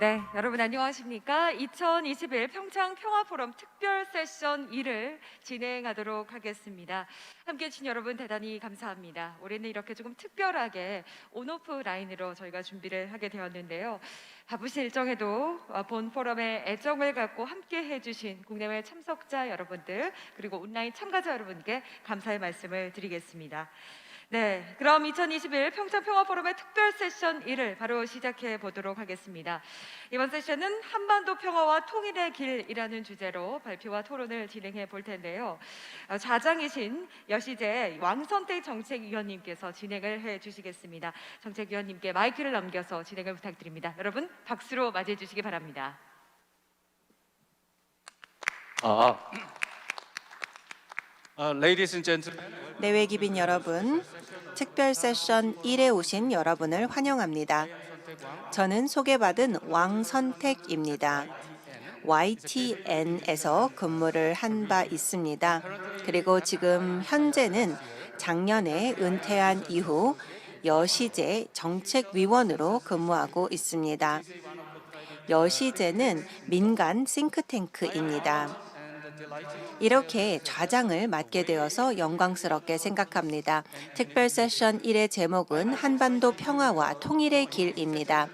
네, 여러분 안녕하십니까? 2021 평창 평화포럼 특별 세션 2를 진행하도록 하겠습니다. 함께 해주신 여러분 대단히 감사합니다. 올해는 이렇게 조금 특별하게 온오프 라인으로 저희가 준비를 하게 되었는데요. 바쁘신 일정에도 본 포럼에 애정을 갖고 함께 해주신 국내외 참석자 여러분들 그리고 온라인 참가자 여러분께 감사의 말씀을 드리겠습니다. 네, 그럼 2021 평창 평화포럼의 특별 세션 1을 바로 시작해 보도록 하겠습니다. 이번 세션은 한반도 평화와 통일의 길이라는 주제로 발표와 토론을 진행해 볼 텐데요. 좌장이신 여시재 왕선택 정책위원님께서 진행을 해 주시겠습니다. 정책위원님께 마이크를 넘겨서 진행을 부탁드립니다. 여러분 박수로 맞이해 주시기 바랍니다. Ladies and gentlemen, 내외 기빈 여러분, 특별 세션 1에 오신 여러분을 환영합니다. 저는 소개받은 왕선택입니다. YTN에서 근무를 한 바 있습니다. 그리고 지금 현재는 작년에 은퇴한 이후 여시재 정책위원으로 근무하고 있습니다. 여시재는 민간 싱크탱크입니다. 이렇게 좌장을 맡게 되어서 영광스럽게 생각합니다. 특별 세션 1의 제목은 한반도 평화와 통일의 길입니다.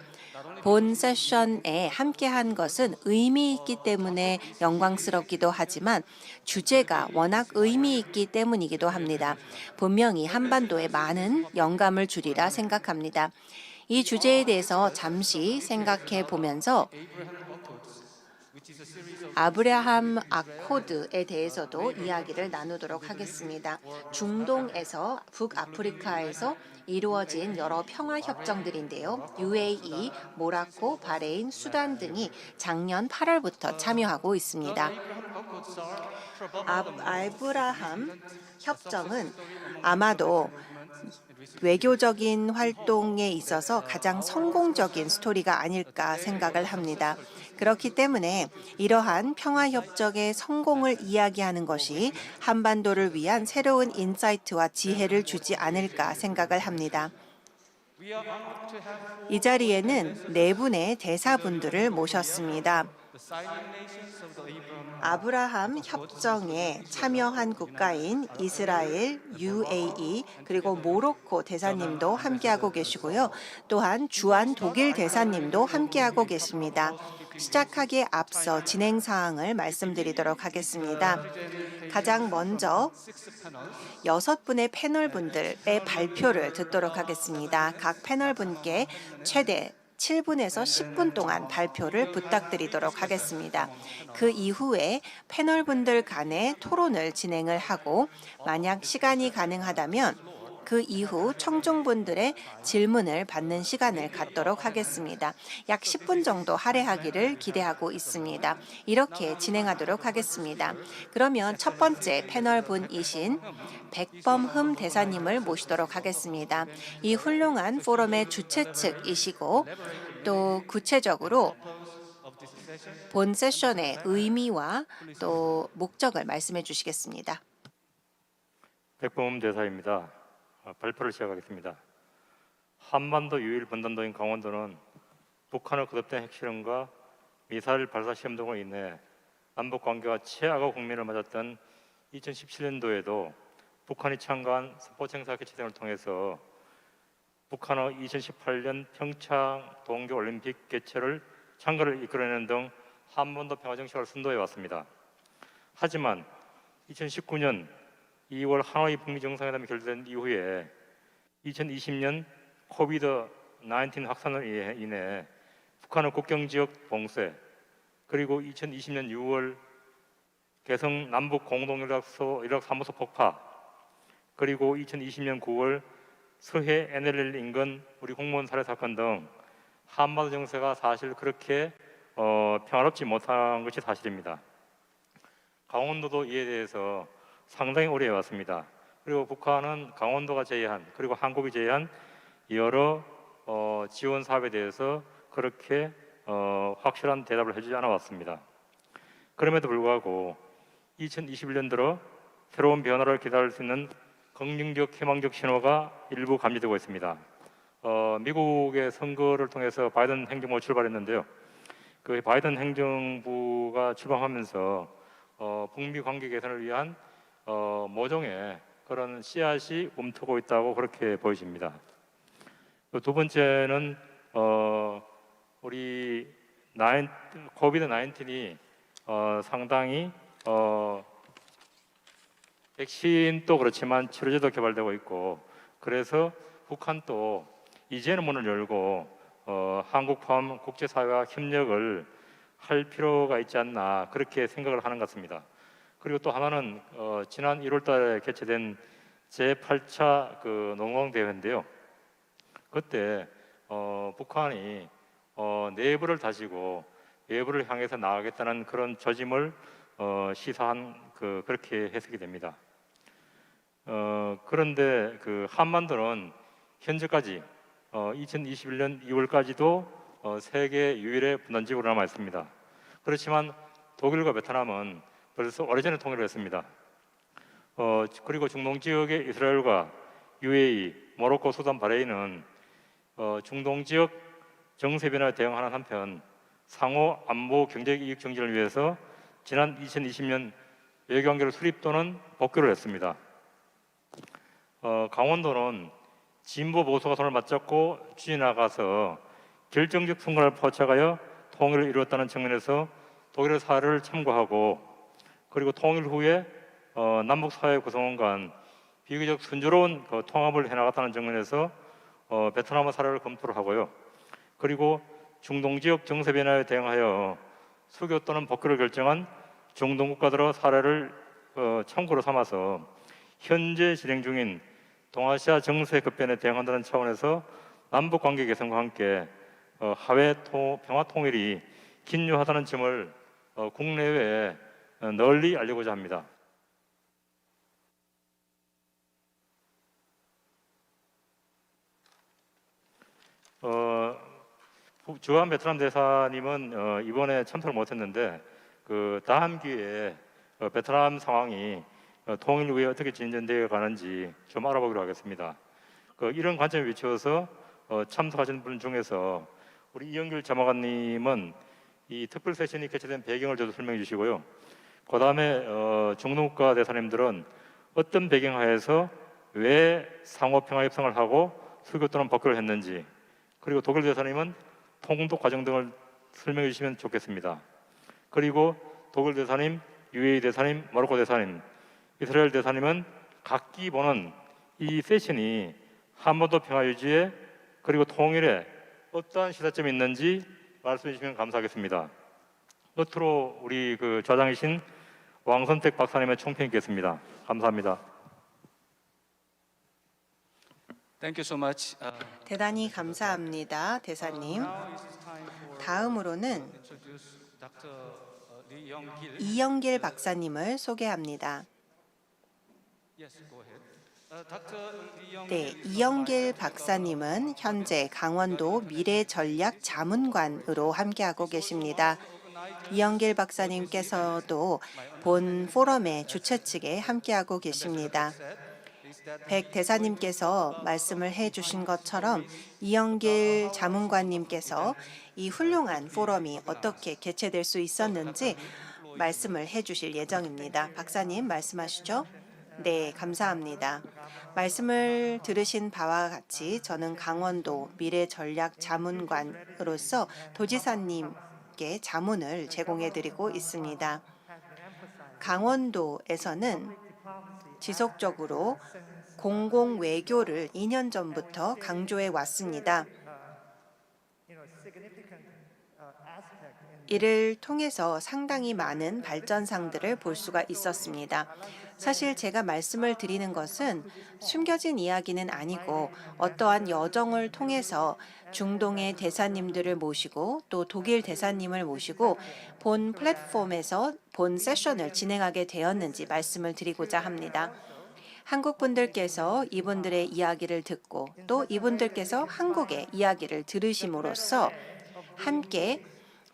본 세션에 함께한 것은 의미 있기 때문에 영광스럽기도 하지만 주제가 워낙 의미 있기 때문이기도 합니다. 분명히 한반도에 많은 영감을 주리라 생각합니다. 이 주제에 대해서 잠시 생각해 보면서 아브라함 아코드에 대해서도 이야기를 나누도록 하겠습니다. 중동에서 북아프리카에서 이루어진 여러 평화 협정들인데요. UAE, 모로코, 바레인, 수단 등이 작년 8월부터 참여하고 있습니다. 아브라함 협정은 아마도 외교적인 활동에 있어서 가장 성공적인 스토리가 아닐까 생각을 합니다. 그렇기 때문에 이러한 평화협정의 성공을 이야기하는 것이 한반도를 위한 새로운 인사이트와 지혜를 주지 않을까 생각을 합니다. 이 자리에는 네 분의 대사분들을 모셨습니다. 아브라함 협정에 참여한 국가인 이스라엘, UAE 그리고 모로코 대사님도 함께하고 계시고요. 또한 주한 독일 대사님도 함께하고 계십니다. 시작하기에 앞서 진행 사항을 말씀드리도록 하겠습니다. 가장 먼저 6분의 패널 분들의 발표를 듣도록 하겠습니다. 각 패널 분께 최대 7분에서 10분 동안 발표를 부탁드리도록 하겠습니다. 그 이후에 패널 분들 간의 토론을 진행을 하고 만약 시간이 가능하다면 그 이후 청중분들의 질문을 받는 시간을 갖도록 하겠습니다. 약 10분 정도 할애하기를 기대하고 있습니다. 이렇게 진행하도록 하겠습니다. 그러면 첫 번째 패널 분이신 백범흠 대사님을 모시도록 하겠습니다. 이 훌륭한 포럼의 주최 측이시고 또 구체적으로 본 세션의 의미와 또 목적을 말씀해 주시겠습니다. 백범흠 대사입니다. 발표를 시작하겠습니다. 한반도 유일 분단도인 강원도는 북한의 거듭된 핵실험과 미사일 발사 시험 등으로 인해 남북 관계가 최악의 국면을 맞았던 2017년도에도 북한이 참가한 스포츠 행사 개최 등을 통해서 북한의 2018년 평창 동계올림픽 개최를 참가를 이끌어내는 등 한반도 평화 정책을 선도해 왔습니다. 하지만 2019년 2월 하노이 북미 정상회담이 결정된 이후에 2020년 코비드-19 확산으로 인해 북한의 국경지역 봉쇄, 그리고 2020년 6월 개성 남북 공동연락소 사무소 폭파, 그리고 2020년 9월 서해 NLL 인근 우리 공무원 살해 사건 등 한반도 정세가 사실 그렇게 평화롭지 못한 것이 사실입니다. 강원도도 이에 대해서 상당히 오래 해왔습니다. 그리고 북한은 강원도가 제외한 그리고 한국이 제외한 여러 지원 사업에 대해서 그렇게 확실한 대답을 해주지 않아 왔습니다. 그럼에도 불구하고 2021년 들어 새로운 변화를 기다릴 수 있는 긍정적 희망적 신호가 일부 감지되고 있습니다. 미국의 선거를 통해서 바이든 행정부가 출발했는데요. 그 바이든 행정부가 출범하면서 북미 관계 개선을 위한 모종의 그런 씨앗이 움트고 있다고 그렇게 보여집니다. 두 번째는 우리 코비드 19이 상당히 백신도 그렇지만 치료제도 개발되고 있고, 그래서 북한도 이제는 문을 열고 한국 포함 국제사회와 협력을 할 필요가 있지 않나 그렇게 생각을 하는 것 같습니다. 그리고 또 하나는 지난 1월달에 개최된 제8차 그 농광대회인데요. 그때 북한이 내부를 다지고 외부를 향해서 나아가겠다는 그런 조짐을 시사한 그렇게 해석이 됩니다. 그런데 그 한반도는 현재까지 2021년 2월까지도 세계 유일의 분단지구로 남아 있습니다. 그렇지만 독일과 베트남은 벌써 오래전에 통일을 했습니다. 그리고 중동 지역의 이스라엘과 UAE, 모로코, 수단, 바레인은 중동 지역 정세 변화에 대응하는 한편 상호 안보 경제 이익 정진을 위해서 지난 2020년 외교관계를 수립 또는 복귀를 했습니다. 강원도는 진보 보수가 손을 맞잡고 쥐나가서 결정적 순간을 포착하여 통일을 이루었다는 측면에서 독일의 사례를 참고하고, 그리고 통일 후에 남북 사회 구성원 간 비교적 순조로운 통합을 해나갔다는 측면에서 베트남의 사례를 검토를 하고요. 그리고 중동 지역 정세 변화에 대응하여 수교 또는 복귀를 결정한 중동 국가들의 사례를 참고로 삼아서 현재 진행 중인 동아시아 정세 급변에 대응한다는 차원에서 남북 관계 개선과 함께 하회 평화 통일이 긴요하다는 점을 국내외에 널리 알리고자 합니다. 주한 베트남 대사님은 이번에 참석을 못했는데 그 다음 기회에 베트남 상황이 통일 후에 어떻게 진전되어 가는지 좀 알아보기로 하겠습니다. 이런 관점에 비추어서 참석하신 분 중에서 우리 이영길 자마관님은 이 특별 세션이 개최된 배경을 저도 설명해 주시고요. 그 다음에 중동국가 대사님들은 어떤 배경하에서 왜 상호평화 협상을 하고 수교 또는 복귀를 했는지, 그리고 독일 대사님은 통독 과정 등을 설명해 주시면 좋겠습니다. 그리고 독일 대사님, UAE 대사님, 모로코 대사님, 이스라엘 대사님은 각기 보는 이 세션이 한반도 평화 유지에 그리고 통일에 어떠한 시사점이 있는지 말씀해 주시면 감사하겠습니다. 끝으로 우리 그 좌장이신 왕선택 박사님의 총평이 있겠습니다. 감사합니다. Thank you so much. 대단히 감사합니다, 대사님. 다음으로는 Introduce Dr. Lee Young-gil. 이영길 박사님을 소개합니다. Yes, go ahead. Dr. Lee Young-gil 네, is 이영길 박사님은 현재 강원도 미래전략자문관으로 함께하고 계십니다. 이영길 박사님께서도 본 포럼의 주최 측에 함께하고 계십니다. 백 대사님께서 말씀을 해주신 것처럼 이영길 자문관님께서 이 훌륭한 포럼이 어떻게 개최될 수 있었는지 말씀을 해주실 예정입니다. 박사님 말씀하시죠. 네, 감사합니다. 말씀을 들으신 바와 같이 저는 강원도 미래전략자문관으로서 도지사님께 자문을 제공해드리고 있습니다. 강원도에서는 지속적으로 공공외교를 2년 전부터 강조해 왔습니다. 이를 통해서 상당히 많은 발전상들을 볼 수가 있었습니다. 사실 제가 말씀을 드리는 것은 숨겨진 이야기는 아니고 어떠한 여정을 통해서 중동의 대사님들을 모시고 또 독일 대사님을 모시고 본 플랫폼에서 본 세션을 진행하게 되었는지 말씀을 드리고자 합니다. 한국 분들께서 이분들의 이야기를 듣고 또 이분들께서 한국의 이야기를 들으심으로써 함께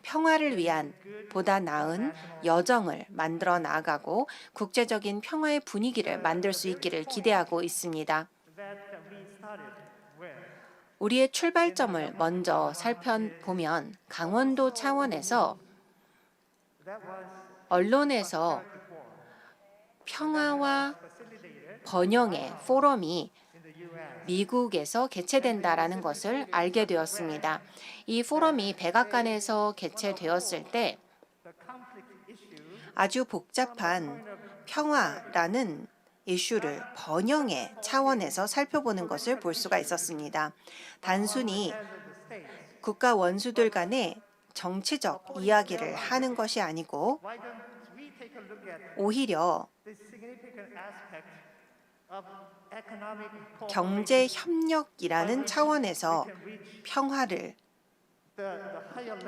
평화를 위한 보다 나은 여정을 만들어 나가고 국제적인 평화의 분위기를 만들 수 있기를 기대하고 있습니다. 우리의 출발점을 먼저 살펴보면 강원도 차원에서 언론에서 평화와 번영의 포럼이 미국에서 개최된다라는 것을 알게 되었습니다. 이 포럼이 백악관에서 개최되었을 때 아주 복잡한 평화라는 이슈를 번영의 차원에서 살펴보는 것을 볼 수가 있었습니다. 단순히 국가 원수들 간의 정치적 이야기를 하는 것이 아니고 오히려 경제 협력이라는 차원에서 평화를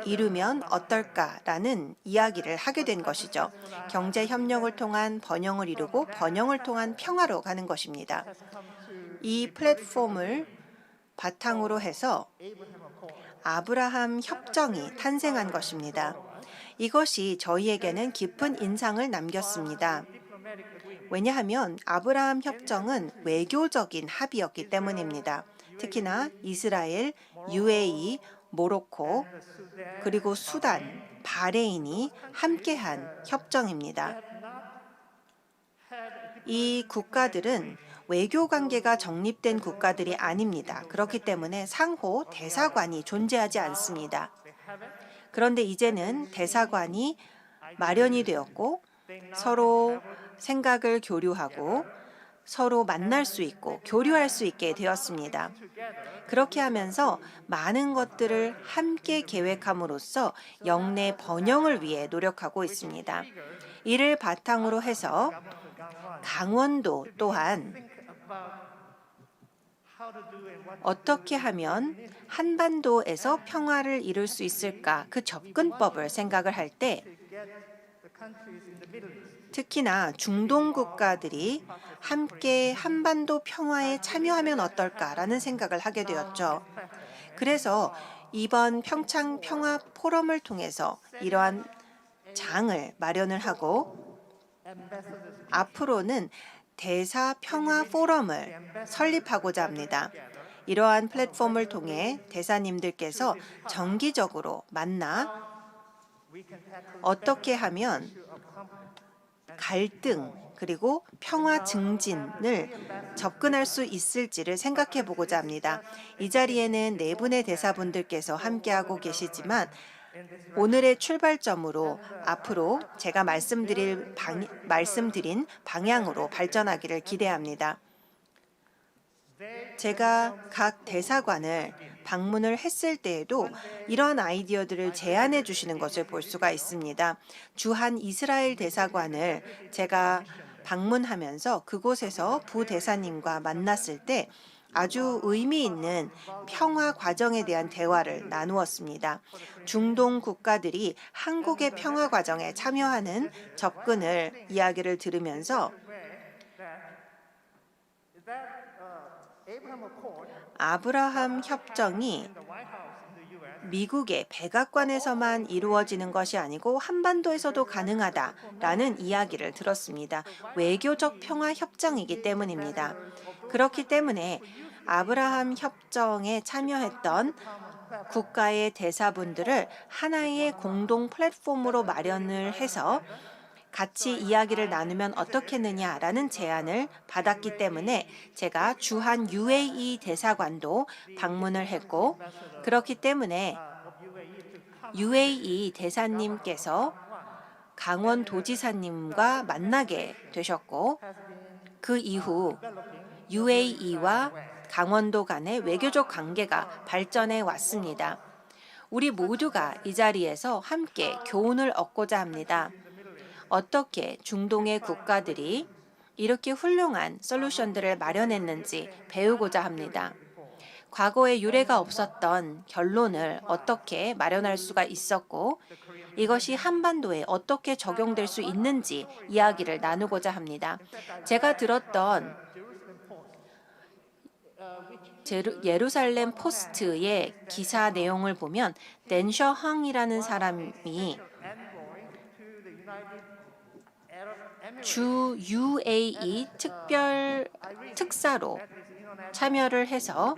이루면 어떨까라는 이야기를 하게 된 것이죠. 경제 협력을 통한 번영을 이루고 번영을 통한 평화로 가는 것입니다. 이 플랫폼을 바탕으로 해서 아브라함 협정이 탄생한 것입니다. 이것이 저희에게는 깊은 인상을 남겼습니다. 왜냐하면 아브라함 협정은 외교적인 합의였기 때문입니다. 특히나 이스라엘, UAE, 모로코, 그리고 수단, 바레인이 함께한 협정입니다. 이 국가들은 외교 관계가 정립된 국가들이 아닙니다. 그렇기 때문에 상호 대사관이 존재하지 않습니다. 그런데 이제는 대사관이 마련이 되었고 서로 생각을 교류하고 서로 만날 수 있고 교류할 수 있게 되었습니다. 그렇게 하면서 많은 것들을 함께 계획함으로써 영내 번영을 위해 노력하고 있습니다. 이를 바탕으로 해서 강원도 또한 어떻게 하면 한반도에서 평화를 이룰 수 있을까? 그 접근법을 생각을 할 때 특히나 중동 국가들이 함께 한반도 평화에 참여하면 어떨까라는 생각을 하게 되었죠. 그래서 이번 평창 평화 포럼을 통해서 이러한 장을 마련을 하고 앞으로는 대사 평화 포럼을 설립하고자 합니다. 이러한 플랫폼을 통해 대사님들께서 정기적으로 만나 어떻게 하면 갈등 그리고 평화 증진을 접근할 수 있을지를 생각해 보고자 합니다. 이 자리에는 네 분의 대사분들께서 함께하고 계시지만 오늘의 출발점으로 앞으로 제가 말씀드린 방향으로 발전하기를 기대합니다. 제가 각 대사관을 방문을 했을 때에도 이러한 아이디어들을 제안해 주시는 것을 볼 수가 있습니다. 주한 이스라엘 대사관을 제가 방문하면서 그곳에서 부대사님과 만났을 때 아주 의미 있는 평화 과정에 대한 대화를 나누었습니다. 중동 국가들이 한국의 평화 과정에 참여하는 접근을 이야기를 들으면서 아브라함 협정이 미국의 백악관에서만 이루어지는 것이 아니고 한반도에서도 가능하다라는 이야기를 들었습니다. 외교적 평화 협정이기 때문입니다. 그렇기 때문에 아브라함 협정에 참여했던 국가의 대사분들을 하나의 공동 플랫폼으로 마련을 해서 같이 이야기를 나누면 어떻겠느냐라는 제안을 받았기 때문에 제가 주한 UAE 대사관도 방문을 했고 그렇기 때문에 UAE 대사님께서 강원도지사님과 만나게 되셨고 그 이후 UAE와 강원도 간의 외교적 관계가 발전해 왔습니다. 우리 모두가 이 자리에서 함께 교훈을 얻고자 합니다. 어떻게 중동의 국가들이 이렇게 훌륭한 솔루션들을 마련했는지 배우고자 합니다. 과거에 유례가 없었던 결론을 어떻게 마련할 수가 있었고 이것이 한반도에 어떻게 적용될 수 있는지 이야기를 나누고자 합니다. 제가 들었던 예루살렘 포스트의 기사 내용을 보면 댄셔 항이라는 사람이 주 UAE 특별 특사로 참여를 해서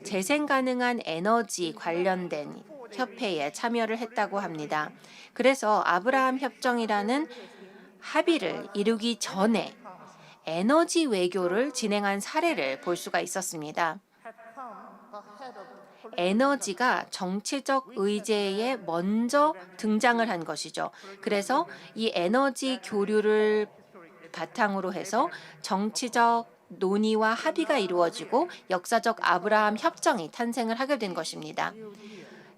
재생 가능한 에너지 관련된 협회에 참여를 했다고 합니다. 그래서 아브라함 협정이라는 합의를 이루기 전에 에너지 외교를 진행한 사례를 볼 수가 있었습니다. 에너지가 정치적 의제에 먼저 등장을 한 것이죠. 그래서 이 에너지 교류를 바탕으로 해서 정치적 논의와 합의가 이루어지고 역사적 아브라함 협정이 탄생을 하게 된 것입니다.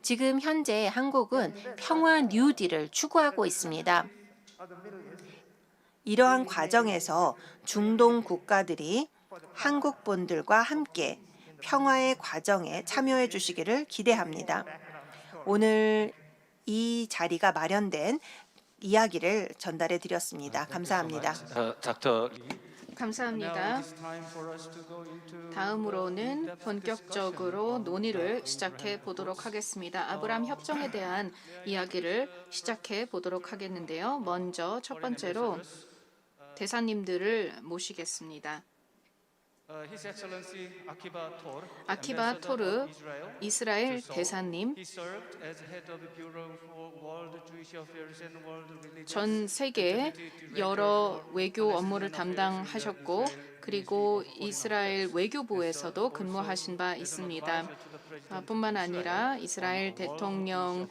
지금 현재 한국은 평화 뉴딜을 추구하고 있습니다. 이러한 과정에서 중동 국가들이 한국 분들과 함께 평화의 과정에 참여해 주시기를 기대합니다. 오늘 이 자리가 마련된 이야기를 전달해 드렸습니다. 감사합니다. Dr. Lee. 감사합니다. 다음으로는 본격적으로 논의를 시작해 보도록 하겠습니다. 아브라함 협정에 대한 이야기를 시작해 보도록 하겠는데요. 먼저 첫 번째로 대사님들을 모시겠습니다. His Excellency Akiba Tor, 아키바 토르 이스라엘 대사님, he served as head of the Bureau for World Jewish Affairs and World Religions. 전 세계 여러 외교 업무를 담당하셨고 그리고 이스라엘 외교부에서도 근무하신 바 있습니다. 뿐만 아니라 이스라엘 대통령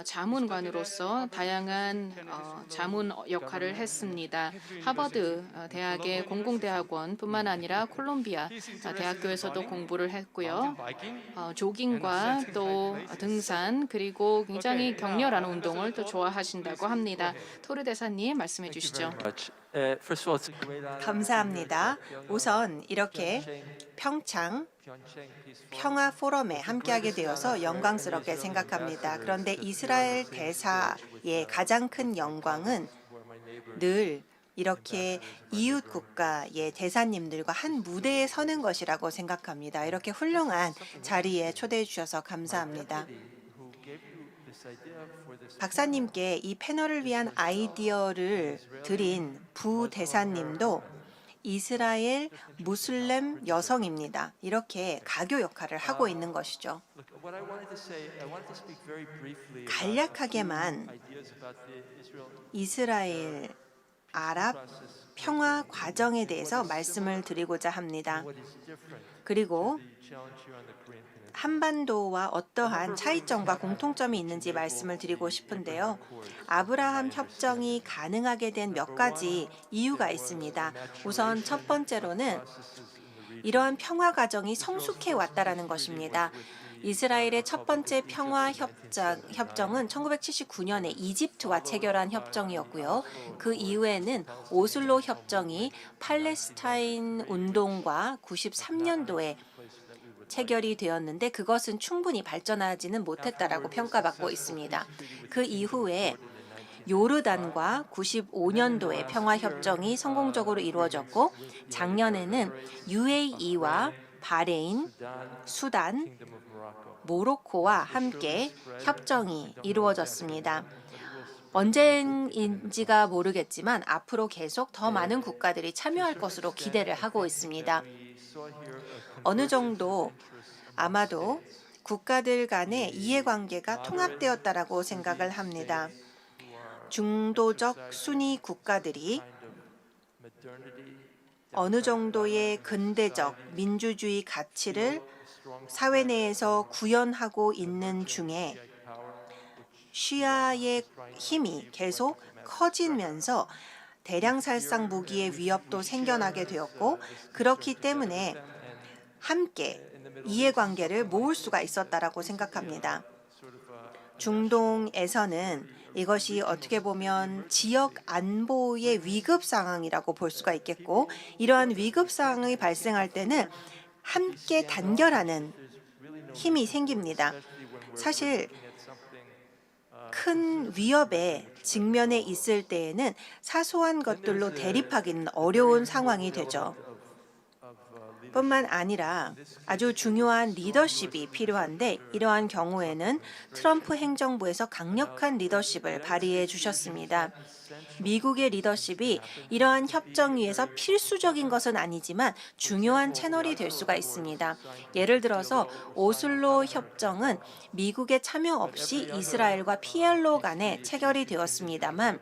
자문관으로서 다양한 자문 역할을 했습니다. 하버드 대학의 공공대학원뿐만 아니라 콜롬비아 대학교에서도 공부를 했고요. 조깅과 또 등산 그리고 굉장히 격렬한 운동을 또 좋아하신다고 합니다. 토르 대사님 말씀해 주시죠. 감사합니다. 우선 이렇게 평창 평화 포럼에 함께하게 되어서 영광스럽게 생각합니다. 그런데 이스라엘 대사의 가장 큰 영광은 늘 이렇게 이웃 국가의 대사님들과 한 무대에 서는 것이라고 생각합니다. 이렇게 훌륭한 자리에 초대해 주셔서 감사합니다. 박사님께 이 패널을 위한 아이디어를 드린 부대사님도 이스라엘 무슬림 여성입니다. 이렇게 가교 역할을 하고 있는 것이죠. 간략하게만 이스라엘 아랍 평화 과정에 대해서 말씀을 드리고자 합니다. 그리고 한반도와 어떠한 차이점과 공통점이 있는지 말씀을 드리고 싶은데요. 아브라함 협정이 가능하게 된 몇 가지 이유가 있습니다. 우선 첫 번째로는 이러한 평화 과정이 성숙해 왔다라는 것입니다. 이스라엘의 첫 번째 평화 협정은 1979년에 이집트와 체결한 협정이었고요. 그 이후에는 오슬로 협정이 팔레스타인 운동과 93년도에 체결이 되었는데 그것은 충분히 발전하지는 못했다라고 평가받고 있습니다. 그 이후에 요르단과 95년도에 평화협정이 성공적으로 이루어졌고 작년에는 UAE와 바레인, 수단, 모로코와 함께 협정이 이루어졌습니다. 언제인지가 모르겠지만 앞으로 계속 더 많은 국가들이 참여할 것으로 기대를 하고 있습니다. 어느 정도 아마도 국가들 간의 이해관계가 통합되었다라고 생각을 합니다. 중도적 순위 국가들이 어느 정도의 근대적 민주주의 가치를 사회 내에서 구현하고 있는 중에 시아의 힘이 계속 커지면서 대량살상 무기의 위협도 생겨나게 되었고 그렇기 때문에 함께 이해관계를 모을 수가 있었다라고 생각합니다. 중동에서는 이것이 어떻게 보면 지역 안보의 위급 상황이라고 볼 수가 있겠고 이러한 위급 상황이 발생할 때는 함께 단결하는 힘이 생깁니다. 사실 큰 위협에 직면해 있을 때에는 사소한 것들로 대립하기는 어려운 상황이 되죠. 뿐만 아니라 아주 중요한 리더십이 필요한데 이러한 경우에는 트럼프 행정부에서 강력한 리더십을 발휘해 주셨습니다. 미국의 리더십이 이러한 협정 위에서 필수적인 것은 아니지만 중요한 채널이 될 수가 있습니다. 예를 들어서 오슬로 협정은 미국의 참여 없이 이스라엘과 PLO 간에 체결이 되었습니다만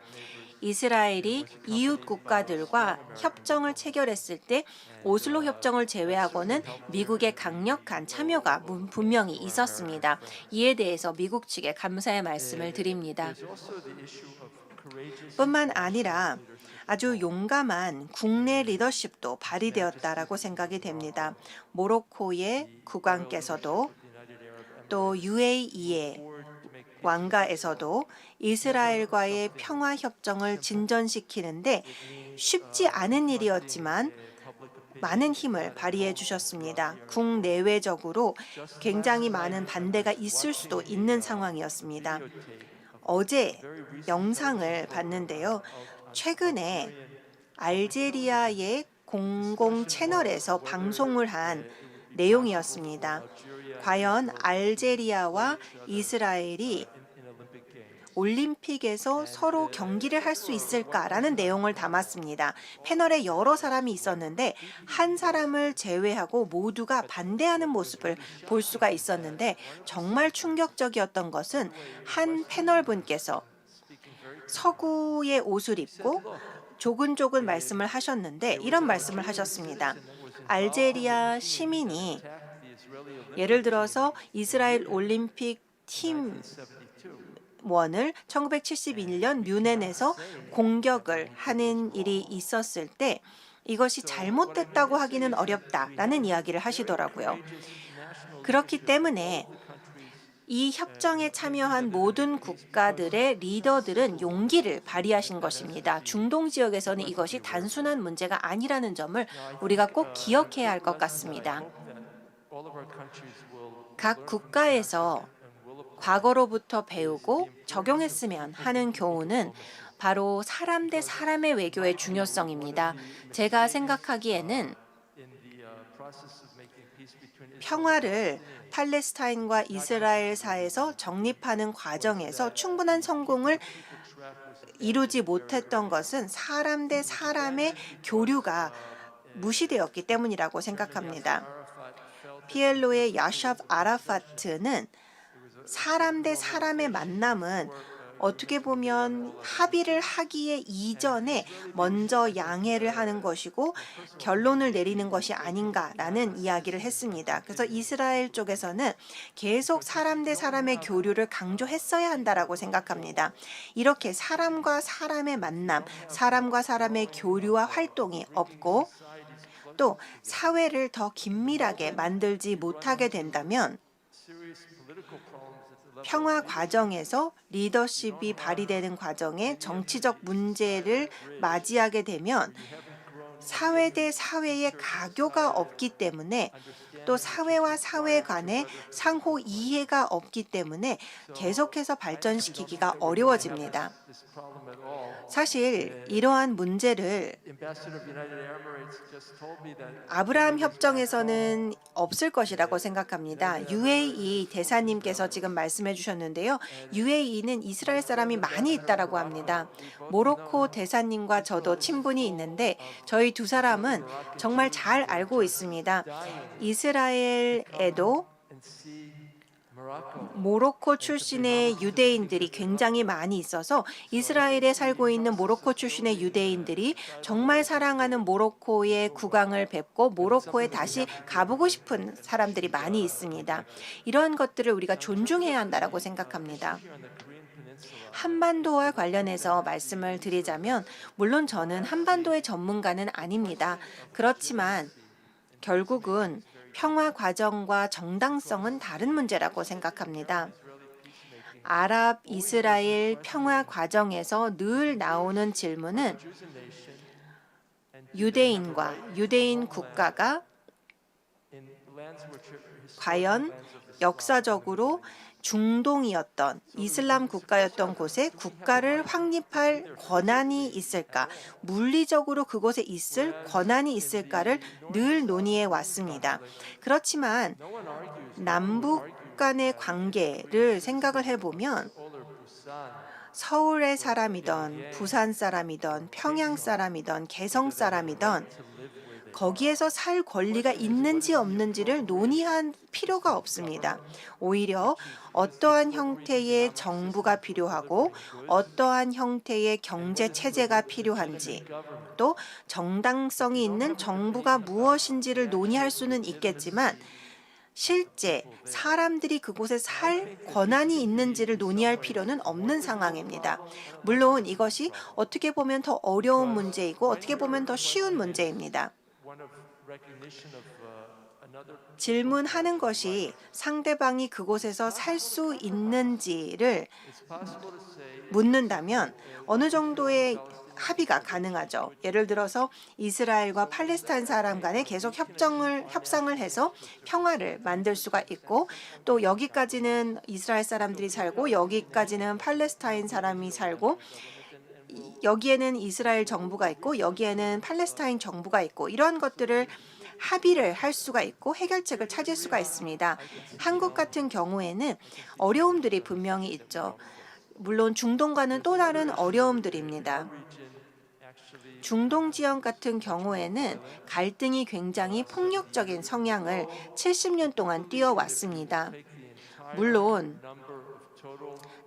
이스라엘이 이웃 국가들과 협정을 체결했을 때 오슬로 협정을 제외하고는 미국의 강력한 참여가 분명히 있었습니다. 이에 대해서 미국 측에 감사의 말씀을 드립니다. 뿐만 아니라 아주 용감한 국내 리더십도 발휘되었다라고 생각이 됩니다. 모로코의 국왕께서도 또 UAE의 왕가에서도 이스라엘과의 평화 협정을 진전시키는데 쉽지 않은 일이었지만 많은 힘을 발휘해 주셨습니다. 국내외적으로 굉장히 많은 반대가 있을 수도 있는 상황이었습니다. 어제 영상을 봤는데요. 최근에 알제리아의 공공 채널에서 방송을 한 내용이었습니다. 과연 알제리아와 이스라엘이 올림픽에서 서로 경기를 할 수 있을까라는 내용을 담았습니다. 패널에 여러 사람이 있었는데 한 사람을 제외하고 모두가 반대하는 모습을 볼 수가 있었는데 정말 충격적이었던 것은 한 패널 분께서 서구의 옷을 입고 조근조근 말씀을 하셨는데 이런 말씀을 하셨습니다. 알제리아 시민이 예를 들어서 이스라엘 올림픽 팀 원을 1971년 뮌헨에서 공격을 하는 일이 있었을 때 이것이 잘못됐다고 하기는 어렵다라는 이야기를 하시더라고요. 그렇기 때문에 이 협정에 참여한 모든 국가들의 리더들은 용기를 발휘하신 것입니다. 중동 지역에서는 이것이 단순한 문제가 아니라는 점을 우리가 꼭 기억해야 할 것 같습니다. 각 국가에서 과거로부터 배우고 적용했으면 하는 교훈은 바로 사람 대 사람의 외교의 중요성입니다. 제가 생각하기에는 평화를 팔레스타인과 이스라엘 사이에서 정립하는 과정에서 충분한 성공을 이루지 못했던 것은 사람 대 사람의 교류가 무시되었기 때문이라고 생각합니다. PLO의 야샵 아라파트는 사람 대 사람의 만남은 어떻게 보면 합의를 하기에 이전에 먼저 양해를 하는 것이고 결론을 내리는 것이 아닌가라는 이야기를 했습니다. 그래서 이스라엘 쪽에서는 계속 사람 대 사람의 교류를 강조했어야 한다라고 생각합니다. 이렇게 사람과 사람의 만남, 사람과 사람의 교류와 활동이 없고 또 사회를 더 긴밀하게 만들지 못하게 된다면 평화 과정에서 리더십이 발휘되는 과정에 정치적 문제를 맞이하게 되면 사회 대 사회의 가교가 없기 때문에 또 사회와 사회 간의 상호 이해가 없기 때문에 계속해서 발전시키기가 어려워집니다. 사실 이러한 문제를 아브라함 협정에서는 없을 것이라고 생각합니다. UAE 대사님께서 지금 말씀해 주셨는데요. UAE는 이스라엘 사람이 많이 있다라고 합니다. 모로코 대사님과 저도 친분이 있는데 저희 두 사람은 정말 잘 알고 있습니다. 이스라엘에도 모로코 출신의 유대인들이 굉장히 많이 있어서 이스라엘에 살고 있는 모로코 출신의 유대인들이 정말 사랑하는 모로코의 국왕을 뵙고 모로코에 다시 가보고 싶은 사람들이 많이 있습니다. 이런 것들을 우리가 존중해야 한다고 생각합니다. 한반도와 관련해서 말씀을 드리자면 물론 저는 한반도의 전문가는 아닙니다. 그렇지만 결국은 평화 과정과 정당성은 다른 문제라고 생각합니다. 아랍 이스라엘 평화 과정에서 늘 나오는 질문은 유대인과 유대인 국가가 과연 역사적으로 중동이었던 이슬람 국가였던 곳에 국가를 확립할 권한이 있을까, 물리적으로 그곳에 있을 권한이 있을까를 늘 논의해 왔습니다. 그렇지만 남북 간의 관계를 생각을 해보면 서울의 사람이던 부산 사람이던 평양 사람이던 개성 사람이던 거기에서 살 권리가 있는지 없는지를 논의할 필요가 없습니다. 오히려 어떠한 형태의 정부가 필요하고 어떠한 형태의 경제 체제가 필요한지, 또 정당성이 있는 정부가 무엇인지를 논의할 수는 있겠지만 실제 사람들이 그곳에 살 권한이 있는지를 논의할 필요는 없는 상황입니다. 물론 이것이 어떻게 보면 더 어려운 문제이고 어떻게 보면 더 쉬운 문제입니다. 질문하는 것이 상대방이 그곳에서 살 수 있는지를 묻는다면 어느 정도의 합의가 가능하죠. 예를 들어서 이스라엘과 팔레스타인 사람 간에 계속 협상을 해서 평화를 만들 수가 있고, 또 여기까지는 이스라엘 사람들이 살고 여기까지는 팔레스타인 사람이 살고, 여기에는 이스라엘 정부가 있고 여기에는 팔레스타인 정부가 있고, 이런 것들을 합의를 할 수가 있고 해결책을 찾을 수가 있습니다. 한국 같은 경우에는 어려움들이 분명히 있죠. 물론 중동과는 또 다른 어려움들입니다. 중동 지역 같은 경우에는 갈등이 굉장히 폭력적인 성향을 70년 동안 띄어왔습니다. 물론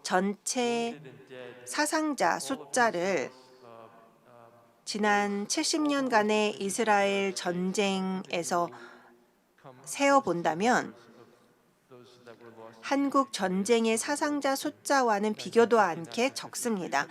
전체 사상자 숫자를 지난 70년간의 이스라엘 전쟁에서 세어본다면 한국 전쟁의 사상자 숫자와는 비교도 않게 적습니다.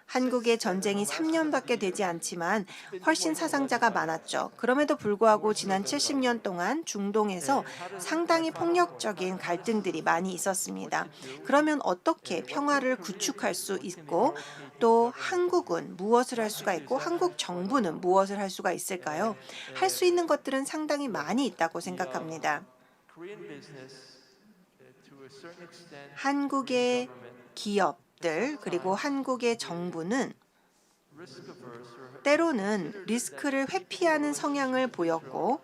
한국의 전쟁이 3년밖에 되지 않지만 훨씬 사상자가 많았죠. 그럼에도 불구하고 지난 70년 동안 중동에서 상당히 폭력적인 갈등들이 많이 있었습니다. 그러면 어떻게 평화를 구축할 수 있고, 또 한국은 무엇을 할 수가 있고 한국 정부는 무엇을 할 수가 있을까요? 할 수 있는 것들은 상당히 많이 있다고 생각합니다. 한국의 기업들 그리고 한국의 정부는 때로는 리스크를 회피하는 성향을 보였고,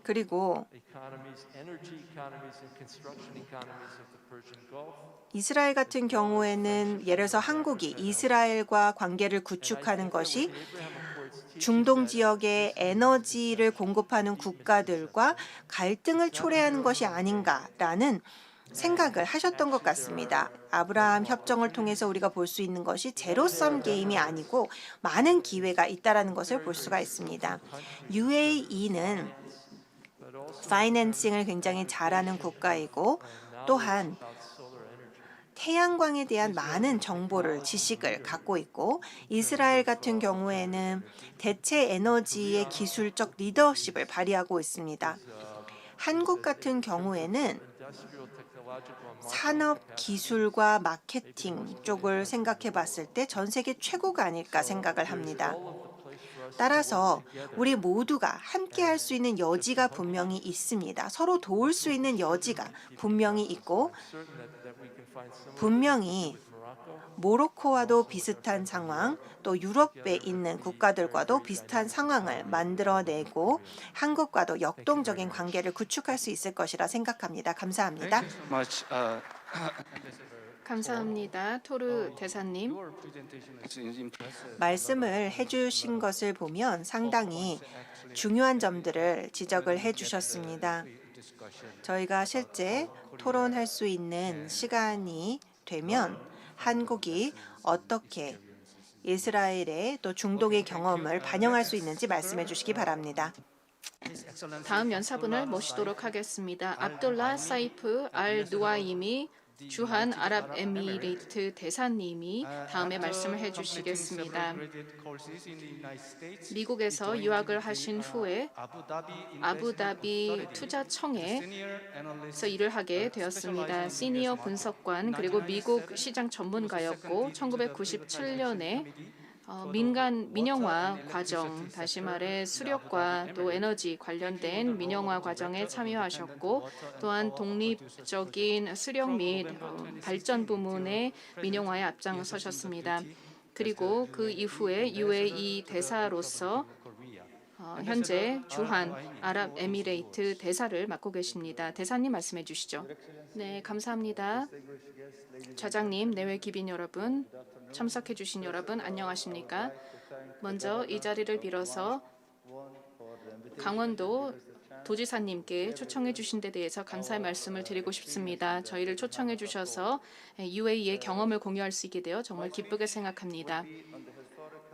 그리고 이스라엘 같은 경우에는 예를 들어서 한국이 이스라엘과 관계를 구축하는 것이 중동 지역의 에너지를 공급하는 국가들과 갈등을 초래하는 것이 아닌가라는 생각을 하셨던 것 같습니다. 아브라함 협정을 통해서 우리가 볼 수 있는 것이 제로섬 게임이 아니고 많은 기회가 있다는 것을 볼 수가 있습니다. UAE는 파이낸싱을 굉장히 잘하는 국가이고, 또한 태양광에 대한 많은 정보를, 지식을 갖고 있고, 이스라엘 같은 경우에는 대체 에너지의 기술적 리더십을 발휘하고 있습니다. 한국 같은 경우에는 산업 기술과 마케팅 쪽을 생각해 봤을 때 전 세계 최고가 아닐까 생각을 합니다. 따라서 우리 모두가 함께 할 수 있는 여지가 분명히 있습니다. 서로 도울 수 있는 여지가 분명히 있고, 분명히 모로코와도 비슷한 상황, 또 유럽에 있는 국가들과도 비슷한 상황을 만들어내고 한국과도 역동적인 관계를 구축할 수 있을 것이라 생각합니다. 감사합니다. 감사합니다. 토르 대사님. 말씀을 해주신 것을 보면 상당히 중요한 점들을 지적을 해주셨습니다. 저희가 실제 토론할 수 있는 시간이 되면 한국이 어떻게 이스라엘의 또 중동의 경험을 반영할 수 있는지 말씀해 주시기 바랍니다. 다음 연사분을 모시도록 하겠습니다. 압둘라 사이프 알 누아이미 주한 아랍에미리트 대사님이 다음에 말씀을 해주시겠습니다. 미국에서 유학을 하신 후에 아부다비 투자청에서 일을 하게 되었습니다. 시니어 분석관 그리고 미국 시장 전문가였고 1997년에 민간 민영화 과정, 다시 말해 수력과 또 에너지 관련된 민영화 과정에 참여하셨고 또한 독립적인 수력 및 발전 부문의 민영화에 앞장서셨습니다. 그리고 그 이후에 UAE 대사로서 현재 주한 아랍에미레이트 대사를 맡고 계십니다. 대사님 말씀해 주시죠. 네, 감사합니다. 좌장님, 내외 귀빈 여러분, 참석해 주신 여러분 안녕하십니까? 먼저 이 자리를 빌어서 강원도 도지사님께 초청해 주신 데 대해서 감사의 말씀을 드리고 싶습니다. 저희를 초청해 주셔서 UAE의 경험을 공유할 수 있게 되어 정말 기쁘게 생각합니다.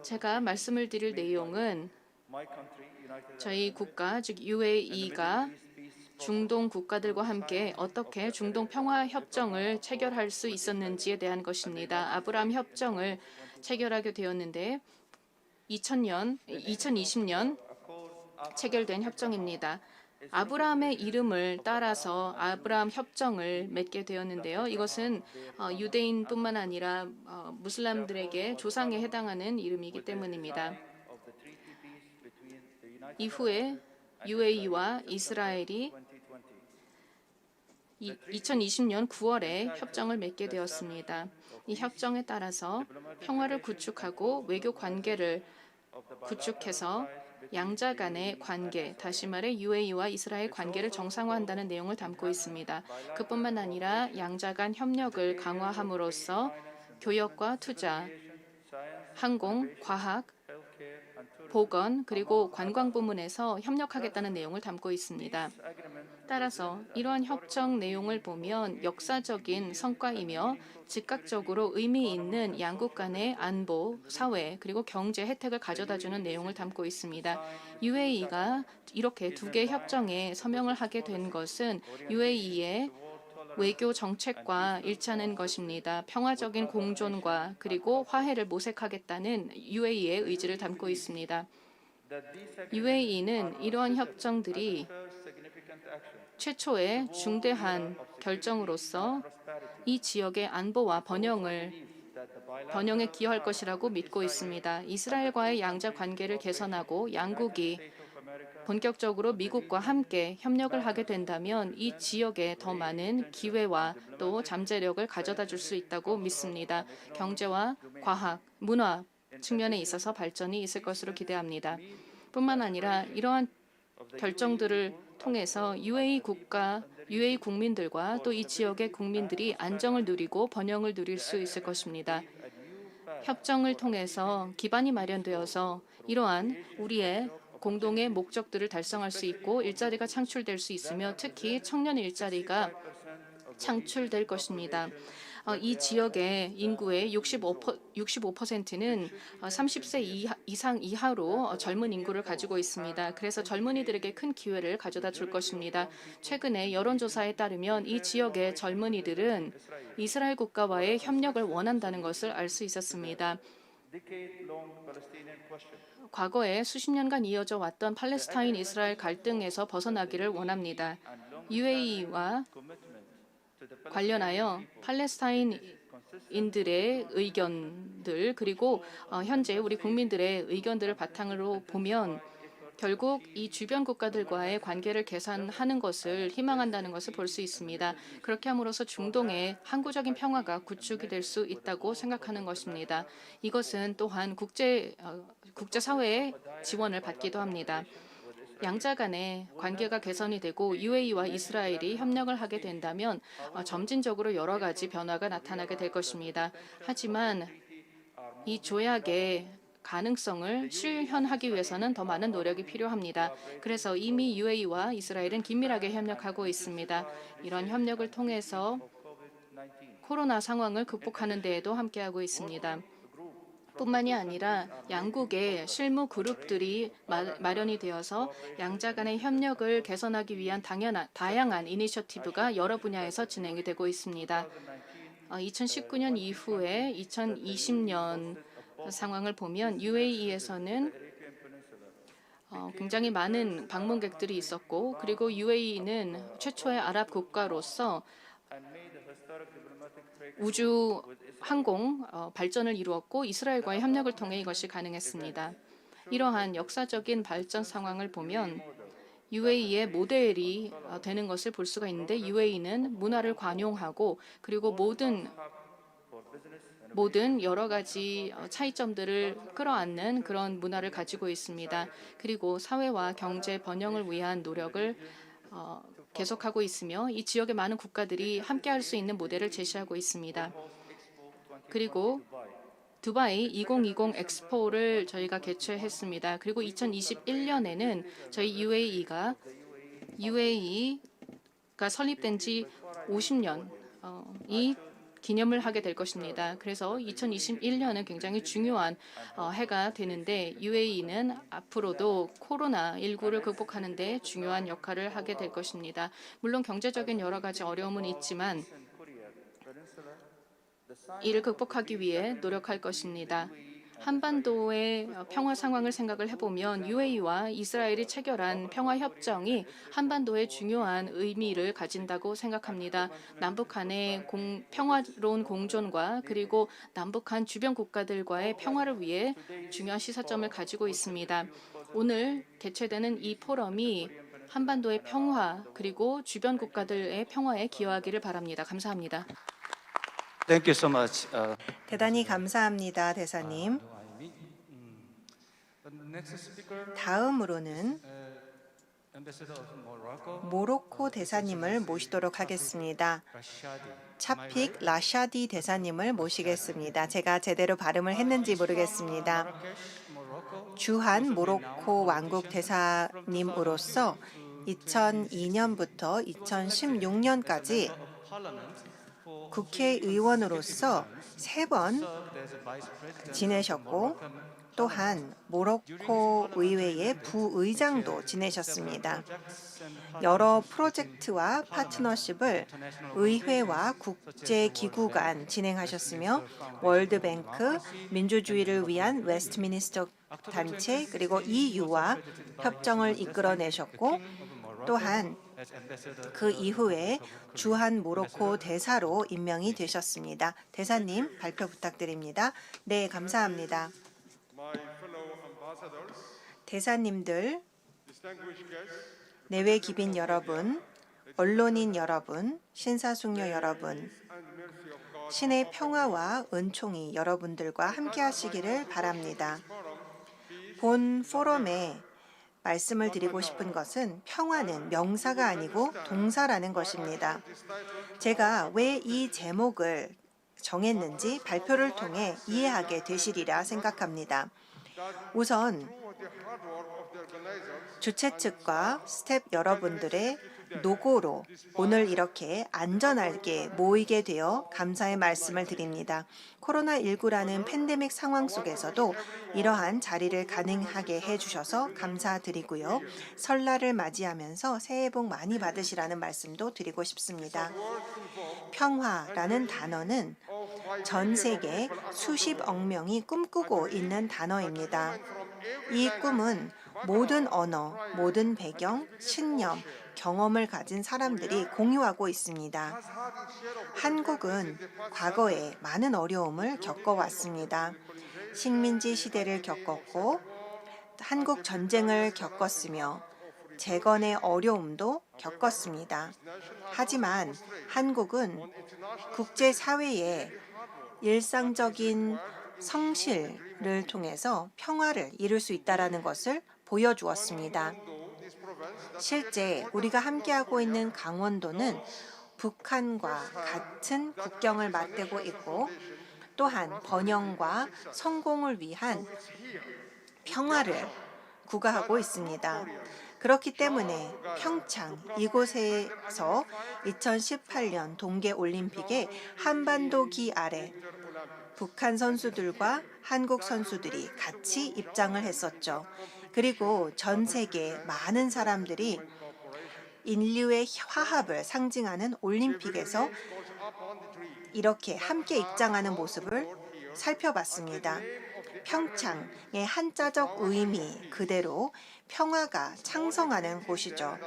제가 말씀을 드릴 내용은 저희 국가, 즉 UAE가 중동 국가들과 함께 어떻게 중동 평화 협정을 체결할 수 있었는지에 대한 것입니다. 아브라함 협정을 체결하게 되었는데 2020년 체결된 협정입니다. 아브라함의 이름을 따라서 아브라함 협정을 맺게 되었는데요. 이것은 유대인뿐만 아니라 무슬림들에게 조상에 해당하는 이름이기 때문입니다. 이후에 UAE와 이스라엘이 2020년 9월에 협정을 맺게 되었습니다. 이 협정에 따라서 평화를 구축하고 외교 관계를 구축해서 양자 간의 관계, 다시 말해 UAE와 이스라엘 관계를 정상화한다는 내용을 담고 있습니다. 그뿐만 아니라 양자 간 협력을 강화함으로써 교역과 투자, 항공, 과학, 보건 그리고 관광 부문에서 협력하겠다는 내용을 담고 있습니다. 따라서 이러한 협정 내용을 보면 역사적인 성과이며 즉각적으로 의미 있는 양국 간의 안보, 사회 그리고 경제 혜택을 가져다주는 내용을 담고 있습니다. UAE가 이렇게 두 개의 협정에 서명을 하게 된 것은 UAE의 외교 정책과 일치하는 것입니다. 평화적인 공존과 그리고 화해를 모색하겠다는 UAE의 의지를 담고 있습니다. UAE는 이러한 협정들이 최초의 중대한 결정으로서 이 지역의 안보와 번영에 기여할 것이라고 믿고 있습니다. 이스라엘과의 양자 관계를 개선하고 양국이 본격적으로 미국과 함께 협력을 하게 된다면 이 지역에 더 많은 기회와 또 잠재력을 가져다 줄 수 있다고 믿습니다. 경제와 과학, 문화 측면에 있어서 발전이 있을 것으로 기대합니다. 뿐만 아니라 이러한 결정들을 통해서 UAE 국민들과 또 이 지역의 국민들이 안정을 누리고 번영을 누릴 수 있을 것입니다. 협정을 통해서 기반이 마련되어서 이러한 우리의 공동의 목적들을 달성할 수 있고 일자리가 창출될 수 있으며 특히 청년 일자리가 창출될 것입니다. 이 지역의 인구의 65%는 30세 이상 이하로 젊은 인구를 가지고 있습니다. 그래서 젊은이들에게 큰 기회를 가져다 줄 것입니다. 최근에 여론조사에 따르면 이 지역의 젊은이들은 이스라엘 국가와의 협력을 원한다는 것을 알 수 있었습니다. 과거에 수십 년간 이어져 왔던 팔레스타인 이스라엘 갈등에서 벗어나기를 원합니다. UAE와 관련하여 팔레스타인인들의 의견들 그리고 현재 우리 국민들의 의견들을 바탕으로 보면 결국 이 주변 국가들과의 관계를 개선하는 것을 희망한다는 것을 볼 수 있습니다. 그렇게 함으로써 중동의 항구적인 평화가 구축이 될 수 있다고 생각하는 것입니다. 이것은 또한 국제사회의 지원을 받기도 합니다. 양자 간의 관계가 개선이 되고 UAE와 이스라엘이 협력을 하게 된다면 점진적으로 여러 가지 변화가 나타나게 될 것입니다. 하지만 이 조약의 가능성을 실현하기 위해서는 더 많은 노력이 필요합니다. 그래서 이미 UAE와 이스라엘은 긴밀하게 협력하고 있습니다. 이런 협력을 통해서 코로나 상황을 극복하는 데에도 함께하고 있습니다. 뿐만이 아니라 양국의 실무 그룹들이 마련이 되어서 양자 간의 협력을 개선하기 위한 다양한 이니셔티브가 여러 분야에서 진행이 되고 있습니다. 2019년 이후에 2020년 상황을 보면 UAE에서는 굉장히 많은 방문객들이 있었고 그리고 UAE는 최초의 아랍 국가로서 우주 항공 발전을 이루었고 이스라엘과의 협력을 통해 이것이 가능했습니다. 이러한 역사적인 발전 상황을 보면 UAE의 모델이 되는 것을 볼 수가 있는데 UAE는 문화를 관용하고 그리고 모든 여러 가지 차이점들을 끌어안는 그런 문화를 가지고 있습니다. 그리고 사회와 경제 번영을 위한 노력을 계속하고 있으며 이 지역의 많은 국가들이 함께할 수 있는 모델을 제시하고 있습니다. 그리고 두바이 2020 엑스포를 저희가 개최했습니다. 그리고 2021년에는 저희 UAE가 설립된 지 50년 이 기념을 하게 될 것입니다. 그래서 2021년은 굉장히 중요한 해가 되는데 UAE는 앞으로도 코로나19를 극복하는 데 중요한 역할을 하게 될 것입니다. 물론 경제적인 여러 가지 어려움은 있지만 이를 극복하기 위해 노력할 것입니다. 한반도의 평화 상황을 생각을 해보면 UAE와 이스라엘이 체결한 평화 협정이 한반도에 중요한 의미를 가진다고 생각합니다. 남북 간의 평화로운 공존과 그리고 남북한 주변 국가들과의 평화를 위해 중요한 시사점을 가지고 있습니다. 오늘 개최되는 이 포럼이 한반도의 평화 그리고 주변 국가들의 평화에 기여하기를 바랍니다. 감사합니다. Thank you so much. 대단히 감사합니다, 대사님. The next speaker, 다음으로는 Ambassador of Morocco, 모로코 대사님을 모시도록 하겠습니다. Rashadi. 차픽 라샤디 대사님을 모시겠습니다. 제가 제대로 발음을 했는지 모르겠습니다. Marrakesh, Morocco. 주한 모로코 왕국 대사님으로서 2002년부터 2016년까지 Parliament for 국회의원으로서 3번 served as a vice president. 지내셨고 또한 모로코 의회의 부의장도 지내셨습니다. 여러 프로젝트와 파트너십을 의회와 국제기구 간 진행하셨으며 월드뱅크, 민주주의를 위한 웨스트미니스터 단체 그리고 EU와 협정을 이끌어내셨고 또한 그 이후에 주한 모로코 대사로 임명이 되셨습니다. 대사님 발표 부탁드립니다. 네, 감사합니다. 대사님들, 내외 기빈 여러분, 언론인 여러분, 신사숙녀 여러분, 신의 평화와 은총이 여러분들과 함께하시기를 바랍니다. 본 포럼에 말씀을 드리고 싶은 것은 평화는 명사가 아니고 동사라는 것입니다. 제가 왜 이 제목을 정했는지 발표를 통해 이해하게 되시리라 생각합니다. 우선 주최 측과 스텝 여러분들의 노고로 오늘 이렇게 안전하게 모이게 되어 감사의 말씀을 드립니다. 코로나19라는 팬데믹 상황 속에서도 이러한 자리를 가능하게 해주셔서 감사드리고요. 설날을 맞이하면서 새해 복 많이 받으시라는 말씀도 드리고 싶습니다. 평화라는 단어는 전 세계 수십억 명이 꿈꾸고 있는 단어입니다. 이 꿈은 모든 언어, 모든 배경, 신념, 경험을 가진 사람들이 공유하고 있습니다. 한국은 과거에 많은 어려움을 겪어왔습니다. 식민지 시대를 겪었고 한국 전쟁을 겪었으며 재건의 어려움도 겪었습니다. 하지만 한국은 국제사회의 일상적인 성실을 통해서 평화를 이룰 수 있다는 것을 보여주었습니다. 실제 우리가 함께하고 있는 강원도는 북한과 같은 국경을 맞대고 있고 또한 번영과 성공을 위한 평화를 구가하고 있습니다. 그렇기 때문에 평창 이곳에서 2018년 동계올림픽에 한반도기 아래 북한 선수들과 한국 선수들이 같이 입장을 했었죠. 그리고 전 세계 많은 사람들이 인류의 화합을 상징하는 올림픽에서 이렇게 함께 입장하는 모습을 살펴봤습니다. 평창의 한자적 의미 그대로 평화가 창성하는 곳이죠.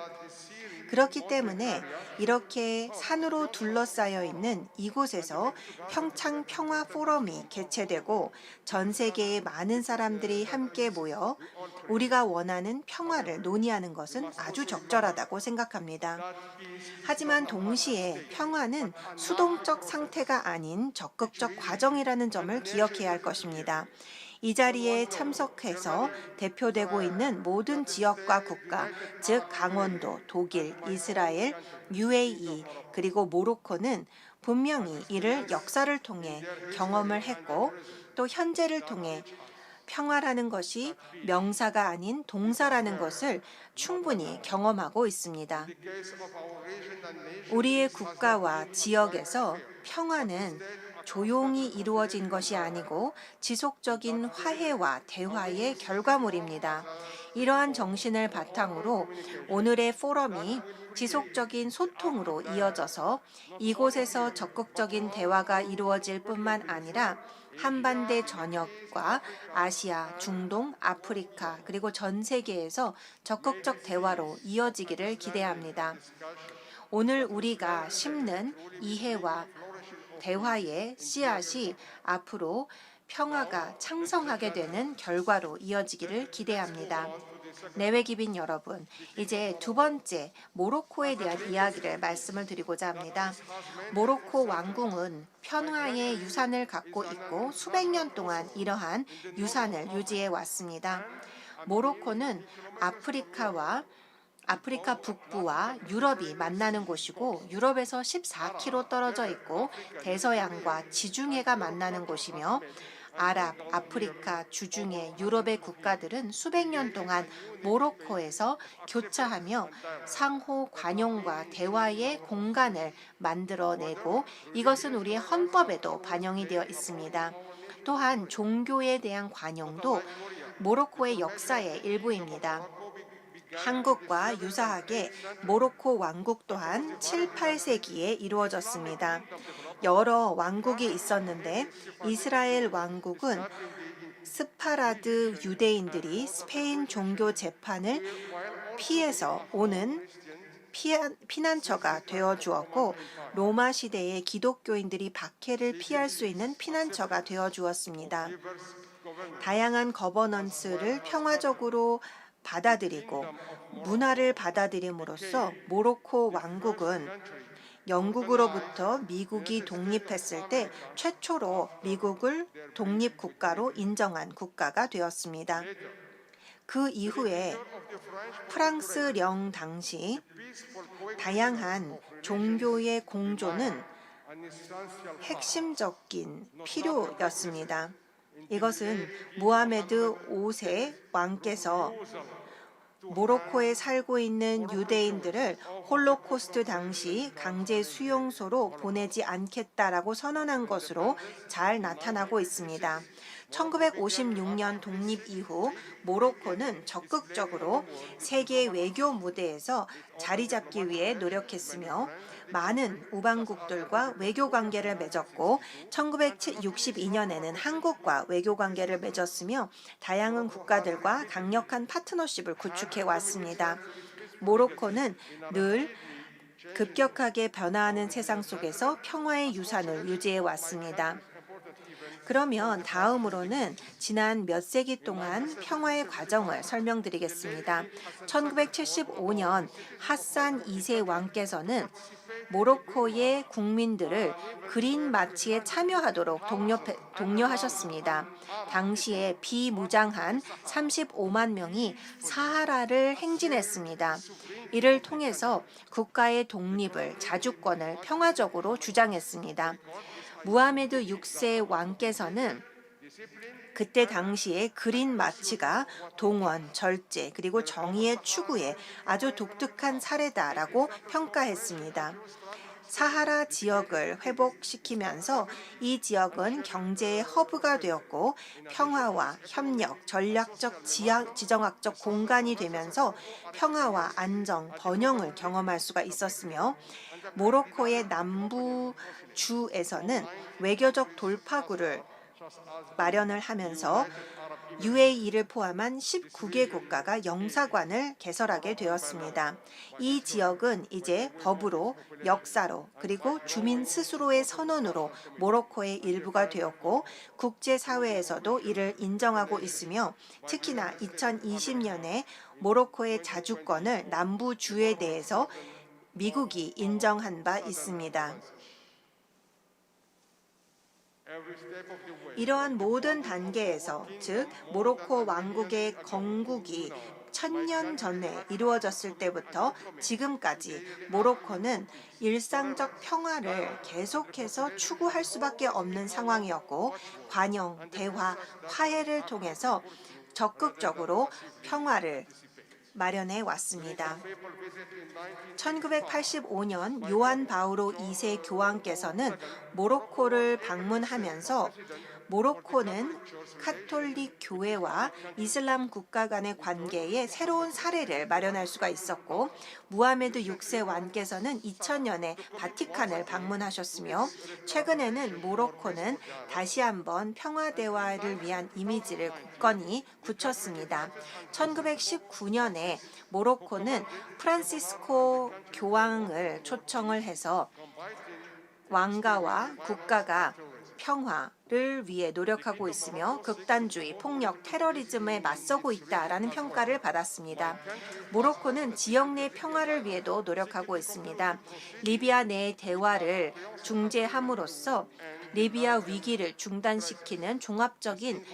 그렇기 때문에 이렇게 산으로 둘러싸여 있는 이곳에서 평창 평화 포럼이 개최되고 전 세계의 많은 사람들이 함께 모여 우리가 원하는 평화를 논의하는 것은 아주 적절하다고 생각합니다. 하지만 동시에 평화는 수동적 상태가 아닌 적극적 과정이라는 점을 기억해야 할 것입니다. 이 자리에 참석해서 대표되고 있는 모든 지역과 국가, 즉 강원도, 독일, 이스라엘, UAE, 그리고 모로코는 분명히 이를 역사를 통해 경험을 했고 또 현재를 통해 평화라는 것이 명사가 아닌 동사라는 것을 충분히 경험하고 있습니다. 우리의 국가와 지역에서 평화는 조용히 이루어진 것이 아니고 지속적인 화해와 대화의 결과물입니다. 이러한 정신을 바탕으로 오늘의 포럼이 지속적인 소통으로 이어져서 이곳에서 적극적인 대화가 이루어질 뿐만 아니라 한반대 전역과 아시아, 중동, 아프리카 그리고 전 세계에서 적극적 대화로 이어지기를 기대합니다. 오늘 우리가 심는 이해와 대화의 씨앗이 앞으로 평화가 창성하게 되는 결과로 이어지기를 기대합니다. 내외기빈 여러분, 이제 두 번째 모로코에 대한 이야기를 말씀을 드리고자 합니다. 모로코 왕궁은 평화의 유산을 갖고 있고 수백 년 동안 이러한 유산을 유지해 왔습니다. 모로코는 아프리카 북부와 유럽이 만나는 곳이고 유럽에서 14km 떨어져 있고 대서양과 지중해가 만나는 곳이며 아프리카, 주중해, 유럽의 국가들은 수백 년 동안 모로코에서 교차하며 상호 관용과 대화의 공간을 만들어내고 이것은 우리의 헌법에도 반영이 되어 있습니다. 또한 종교에 대한 관용도 모로코의 역사의 일부입니다. 한국과 유사하게 모로코 왕국 또한 7, 8세기에 이루어졌습니다. 여러 왕국이 있었는데 이스라엘 왕국은 스파라드 유대인들이 스페인 종교 재판을 피해서 오는 피난처가 되어 주었고 로마 시대의 기독교인들이 박해를 피할 수 있는 피난처가 되어 주었습니다. 다양한 거버넌스를 평화적으로 받아들이고 문화를 받아들임으로써 모로코 왕국은 영국으로부터 미국이 독립했을 때 최초로 미국을 독립국가로 인정한 국가가 되었습니다. 그 이후에 프랑스령 당시 다양한 종교의 공존은 핵심적인 필요였습니다. 이것은 무하메드 5세 왕께서 모로코에 살고 있는 유대인들을 홀로코스트 당시 강제 수용소로 보내지 않겠다라고 선언한 것으로 잘 나타나고 있습니다. 1956년 독립 이후 모로코는 적극적으로 세계 외교 무대에서 자리 잡기 위해 노력했으며 많은 우방국들과 외교 관계를 맺었고 1962년에는 한국과 외교 관계를 맺었으며 다양한 국가들과 강력한 파트너십을 구축해 왔습니다. 모로코는 늘 급격하게 변화하는 세상 속에서 평화의 유산을 유지해 왔습니다. 그러면 다음으로는 지난 몇 세기 동안 평화의 과정을 설명드리겠습니다. 1975년 하산 2세 왕께서는 모로코의 국민들을 그린 마치에 참여하도록 독려하셨습니다. 당시에 비무장한 35만 명이 사하라를 행진했습니다. 이를 통해서 국가의 독립을, 자주권을 평화적으로 주장했습니다. 무하메드 6세 왕께서는 그때 당시에 그린 마치가 동원, 절제, 그리고 정의의 추구에 아주 독특한 사례다라고 평가했습니다. 사하라 지역을 회복시키면서 이 지역은 경제의 허브가 되었고 평화와 협력, 전략적 지정학적 공간이 되면서 평화와 안정, 번영을 경험할 수가 있었으며 모로코의 남부 주에서는 외교적 돌파구를 마련을 하면서 UAE를 포함한 19개 국가가 영사관을 개설하게 되었습니다. 이 지역은 이제 법으로, 역사로, 그리고 주민 스스로의 선언으로 모로코의 일부가 되었고 국제사회에서도 이를 인정하고 있으며 특히나 2020년에 모로코의 자주권을 남부주에 대해서 미국이 인정한 바 있습니다. 이러한 모든 단계에서, 즉 모로코 왕국의 건국이 1000년 전에 이루어졌을 때부터 지금까지 모로코는 일상적 평화를 계속해서 추구할 수밖에 없는 상황이었고 관용, 대화, 화해를 통해서 적극적으로 평화를 마련해 왔습니다. 1985년 요한 바오로 2세 교황께서는 모로코를 방문하면서 모로코는 카톨릭 교회와 이슬람 국가 간의 관계에 새로운 사례를 마련할 수가 있었고 무하메드 6세 왕께서는 2000년에 바티칸을 방문하셨으며 최근에는 모로코는 다시 한번 평화 대화를 위한 이미지를 굳건히 굳혔습니다. 1919년에 모로코는 프란시스코 교황을 초청을 해서 왕가와 국가가 평화를 위해 노력하고 있으며 극단주의, 폭력, 테러리즘에 맞서고 있다라는 평가를 받았습니다. 모로코는 지역 내 평화를 위해도 노력하고 있습니다. 리비아 내의 대화를 중재함으로써 리비아 위기를 중단시키는 종합적인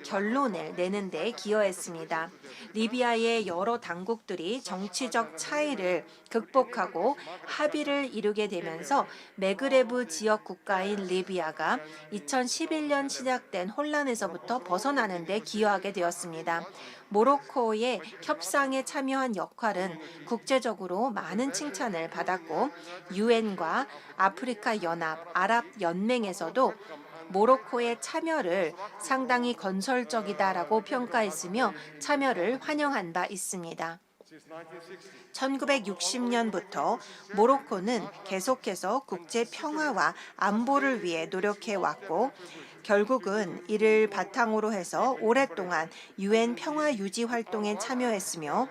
결론을 내는 데 기여했습니다. 리비아의 여러 당국들이 정치적 차이를 극복하고 합의를 이루게 되면서 메그레브 지역 국가인 리비아가 2011년 시작된 혼란에서부터 벗어나는 데 기여하게 되었습니다. 모로코의 협상에 참여한 역할은 국제적으로 많은 칭찬을 받았고 유엔과 아프리카 연합, 아랍 연맹에서도 모로코의 참여를 상당히 건설적이다라고 평가했으며 참여를 환영한 바 있습니다. 1960년부터 모로코는 계속해서 국제 평화와 안보를 위해 노력해 왔고 결국은 이를 바탕으로 해서 오랫동안 유엔 평화 유지 활동에 참여했으며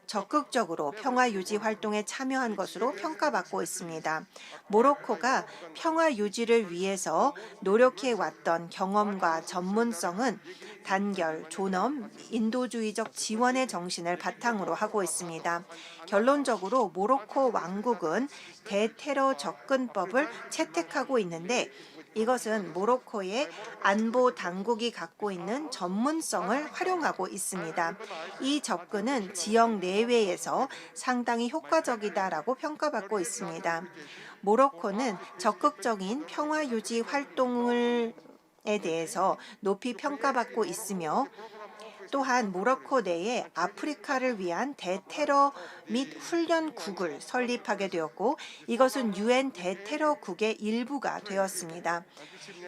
적극적으로 평화 유지 활동에 참여한 것으로 평가받고 있습니다. 모로코가 평화 유지를 위해서 노력해 왔던 경험과 전문성은 단결, 존엄, 인도주의적 지원의 정신을 바탕으로 하고 있습니다. 결론적으로 모로코 왕국은 대테러 접근법을 채택하고 있는데 이것은 모로코의 안보 당국이 갖고 있는 전문성을 활용하고 있습니다. 이 접근은 지역 내외에서 상당히 효과적이다라고 평가받고 있습니다. 모로코는 적극적인 평화 유지 활동에 대해서 높이 평가받고 있으며 또한 모로코 내에 아프리카를 위한 대테러 및 훈련국을 설립하게 되었고 이것은 유엔 대테러국의 일부가 되었습니다.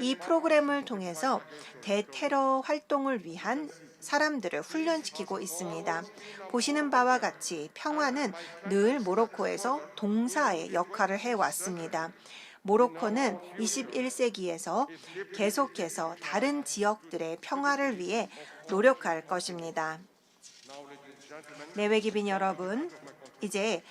이 프로그램을 통해서 대테러 활동을 위한 사람들을 훈련시키고 있습니다. 보시는 바와 같이 평화는 늘 모로코에서 동사의 역할을 해왔습니다. 모로코는 21세기에서 계속해서 다른 지역들의 평화를 위해 노력할 것입니다. 내외기빈 여러분, 이제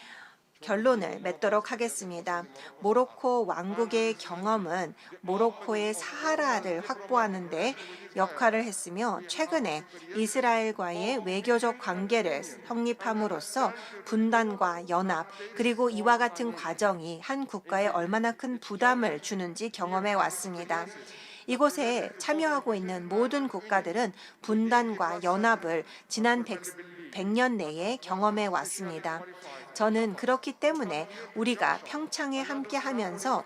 결론을 맺도록 하겠습니다. 모로코 왕국의 경험은 모로코의 사하라를 확보하는 데 역할을 했으며 최근에 이스라엘과의 외교적 관계를 성립함으로써 분단과 연합 그리고 이와 같은 과정이 한 국가에 얼마나 큰 부담을 주는지 경험해 왔습니다. 이곳에 참여하고 있는 모든 국가들은 분단과 연합을 지난 100년 내에 경험해 왔습니다. 저는 그렇기 때문에 우리가 평창에 함께하면서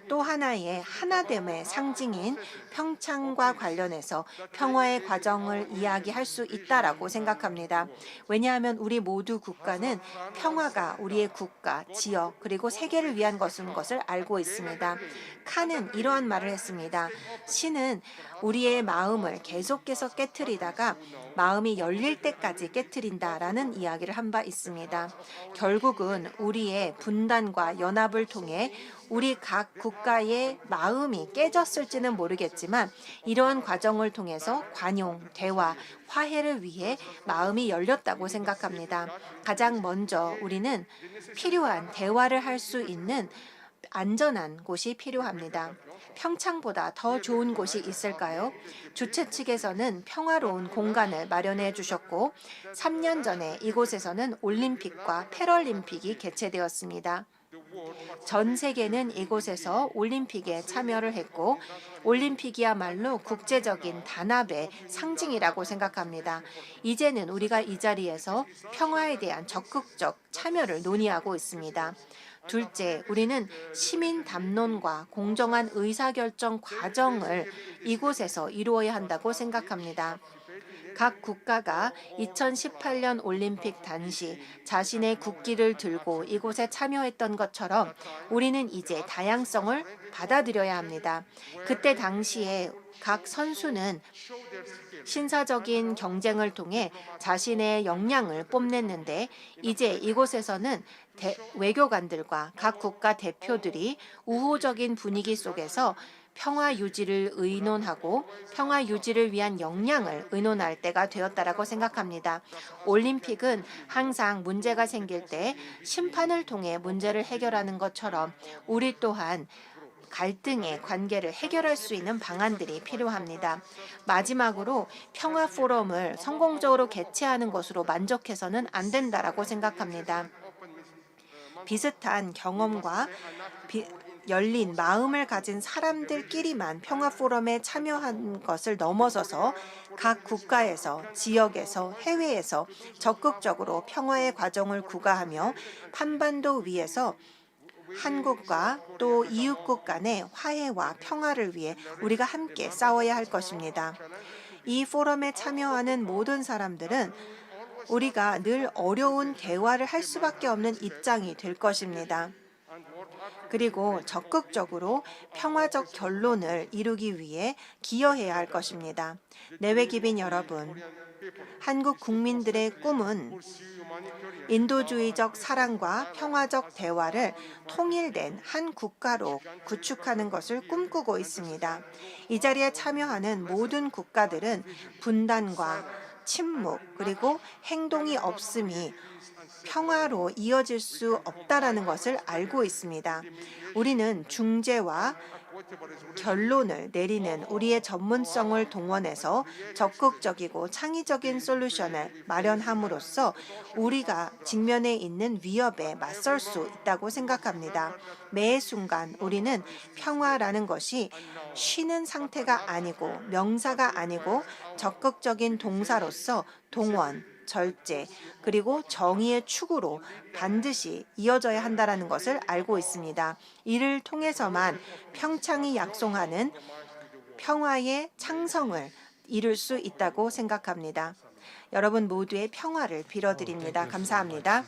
또 하나의 하나됨의 상징인 평창과 관련해서 평화의 과정을 이야기할 수 있다라고 생각합니다. 왜냐하면 우리 모두 국가는 평화가 우리의 국가, 지역, 그리고 세계를 위한 것인 것을 알고 있습니다. 칸은 이러한 말을 했습니다. 신은 우리의 마음을 계속해서 깨트리다가 마음이 열릴 때까지 깨트린다라는 이야기를 한 바 있습니다. 결국은 우리의 분단과 연합을 통해 우리 각 국가의 마음이 깨졌을지는 모르겠지만 이러한 과정을 통해서 관용, 대화, 화해를 위해 마음이 열렸다고 생각합니다. 가장 먼저 우리는 필요한 대화를 할 수 있는 안전한 곳이 필요합니다. 평창보다 더 좋은 곳이 있을까요? 주최 측에서는 평화로운 공간을 마련해 주셨고 3년 전에 이곳에서는 올림픽과 패럴림픽이 개최되었습니다. 전 세계는 이곳에서 올림픽에 참여를 했고 올림픽이야말로 국제적인 단합의 상징이라고 생각합니다. 이제는 우리가 이 자리에서 평화에 대한 적극적 참여를 논의하고 있습니다. 둘째, 우리는 시민 담론과 공정한 의사결정 과정을 이곳에서 이루어야 한다고 생각합니다. 각 국가가 2018년 올림픽 당시 자신의 국기를 들고 이곳에 참여했던 것처럼 우리는 이제 다양성을 받아들여야 합니다. 그때 당시에 각 선수는 신사적인 경쟁을 통해 자신의 역량을 뽐냈는데 이제 이곳에서는 외교관들과 각 국가 대표들이 우호적인 분위기 속에서 평화 유지를 의논하고 평화 유지를 위한 역량을 의논할 때가 되었다라고 생각합니다. 올림픽은 항상 문제가 생길 때 심판을 통해 문제를 해결하는 것처럼 우리 또한 갈등의 관계를 해결할 수 있는 방안들이 필요합니다. 마지막으로 평화 포럼을 성공적으로 개최하는 것으로 만족해서는 안 된다라고 생각합니다. 비슷한 경험과 열린 마음을 가진 사람들끼리만 평화 포럼에 참여한 것을 넘어서서 각 국가에서, 지역에서, 해외에서 적극적으로 평화의 과정을 구가하며 한반도 위에서 한국과 또 이웃국 간의 화해와 평화를 위해 우리가 함께 싸워야 할 것입니다. 이 포럼에 참여하는 모든 사람들은 우리가 늘 어려운 대화를 할 수밖에 없는 입장이 될 것입니다. 그리고 적극적으로 평화적 결론을 이루기 위해 기여해야 할 것입니다. 내외기빈 여러분, 한국 국민들의 꿈은 인도주의적 사랑과 평화적 대화를 통일된 한 국가로 구축하는 것을 꿈꾸고 있습니다. 이 자리에 참여하는 모든 국가들은 분단과 침묵 그리고 행동이 없음이 평화로 이어질 수 없다라는 것을 알고 있습니다. 우리는 중재와 결론을 내리는 우리의 전문성을 동원해서 적극적이고 창의적인 솔루션을 마련함으로써 우리가 직면해 있는 위협에 맞설 수 있다고 생각합니다. 매 순간 우리는 평화라는 것이 쉬는 상태가 아니고 명사가 아니고 적극적인 동사로서 동원, 절제, 그리고 정의의 축으로 반드시 이어져야 한다는 것을 알고 있습니다. 이를 통해서만 평창이 약속하는 평화의 창성을 이룰 수 있다고 생각합니다. 여러분 모두의 평화를 빌어드립니다. 감사합니다.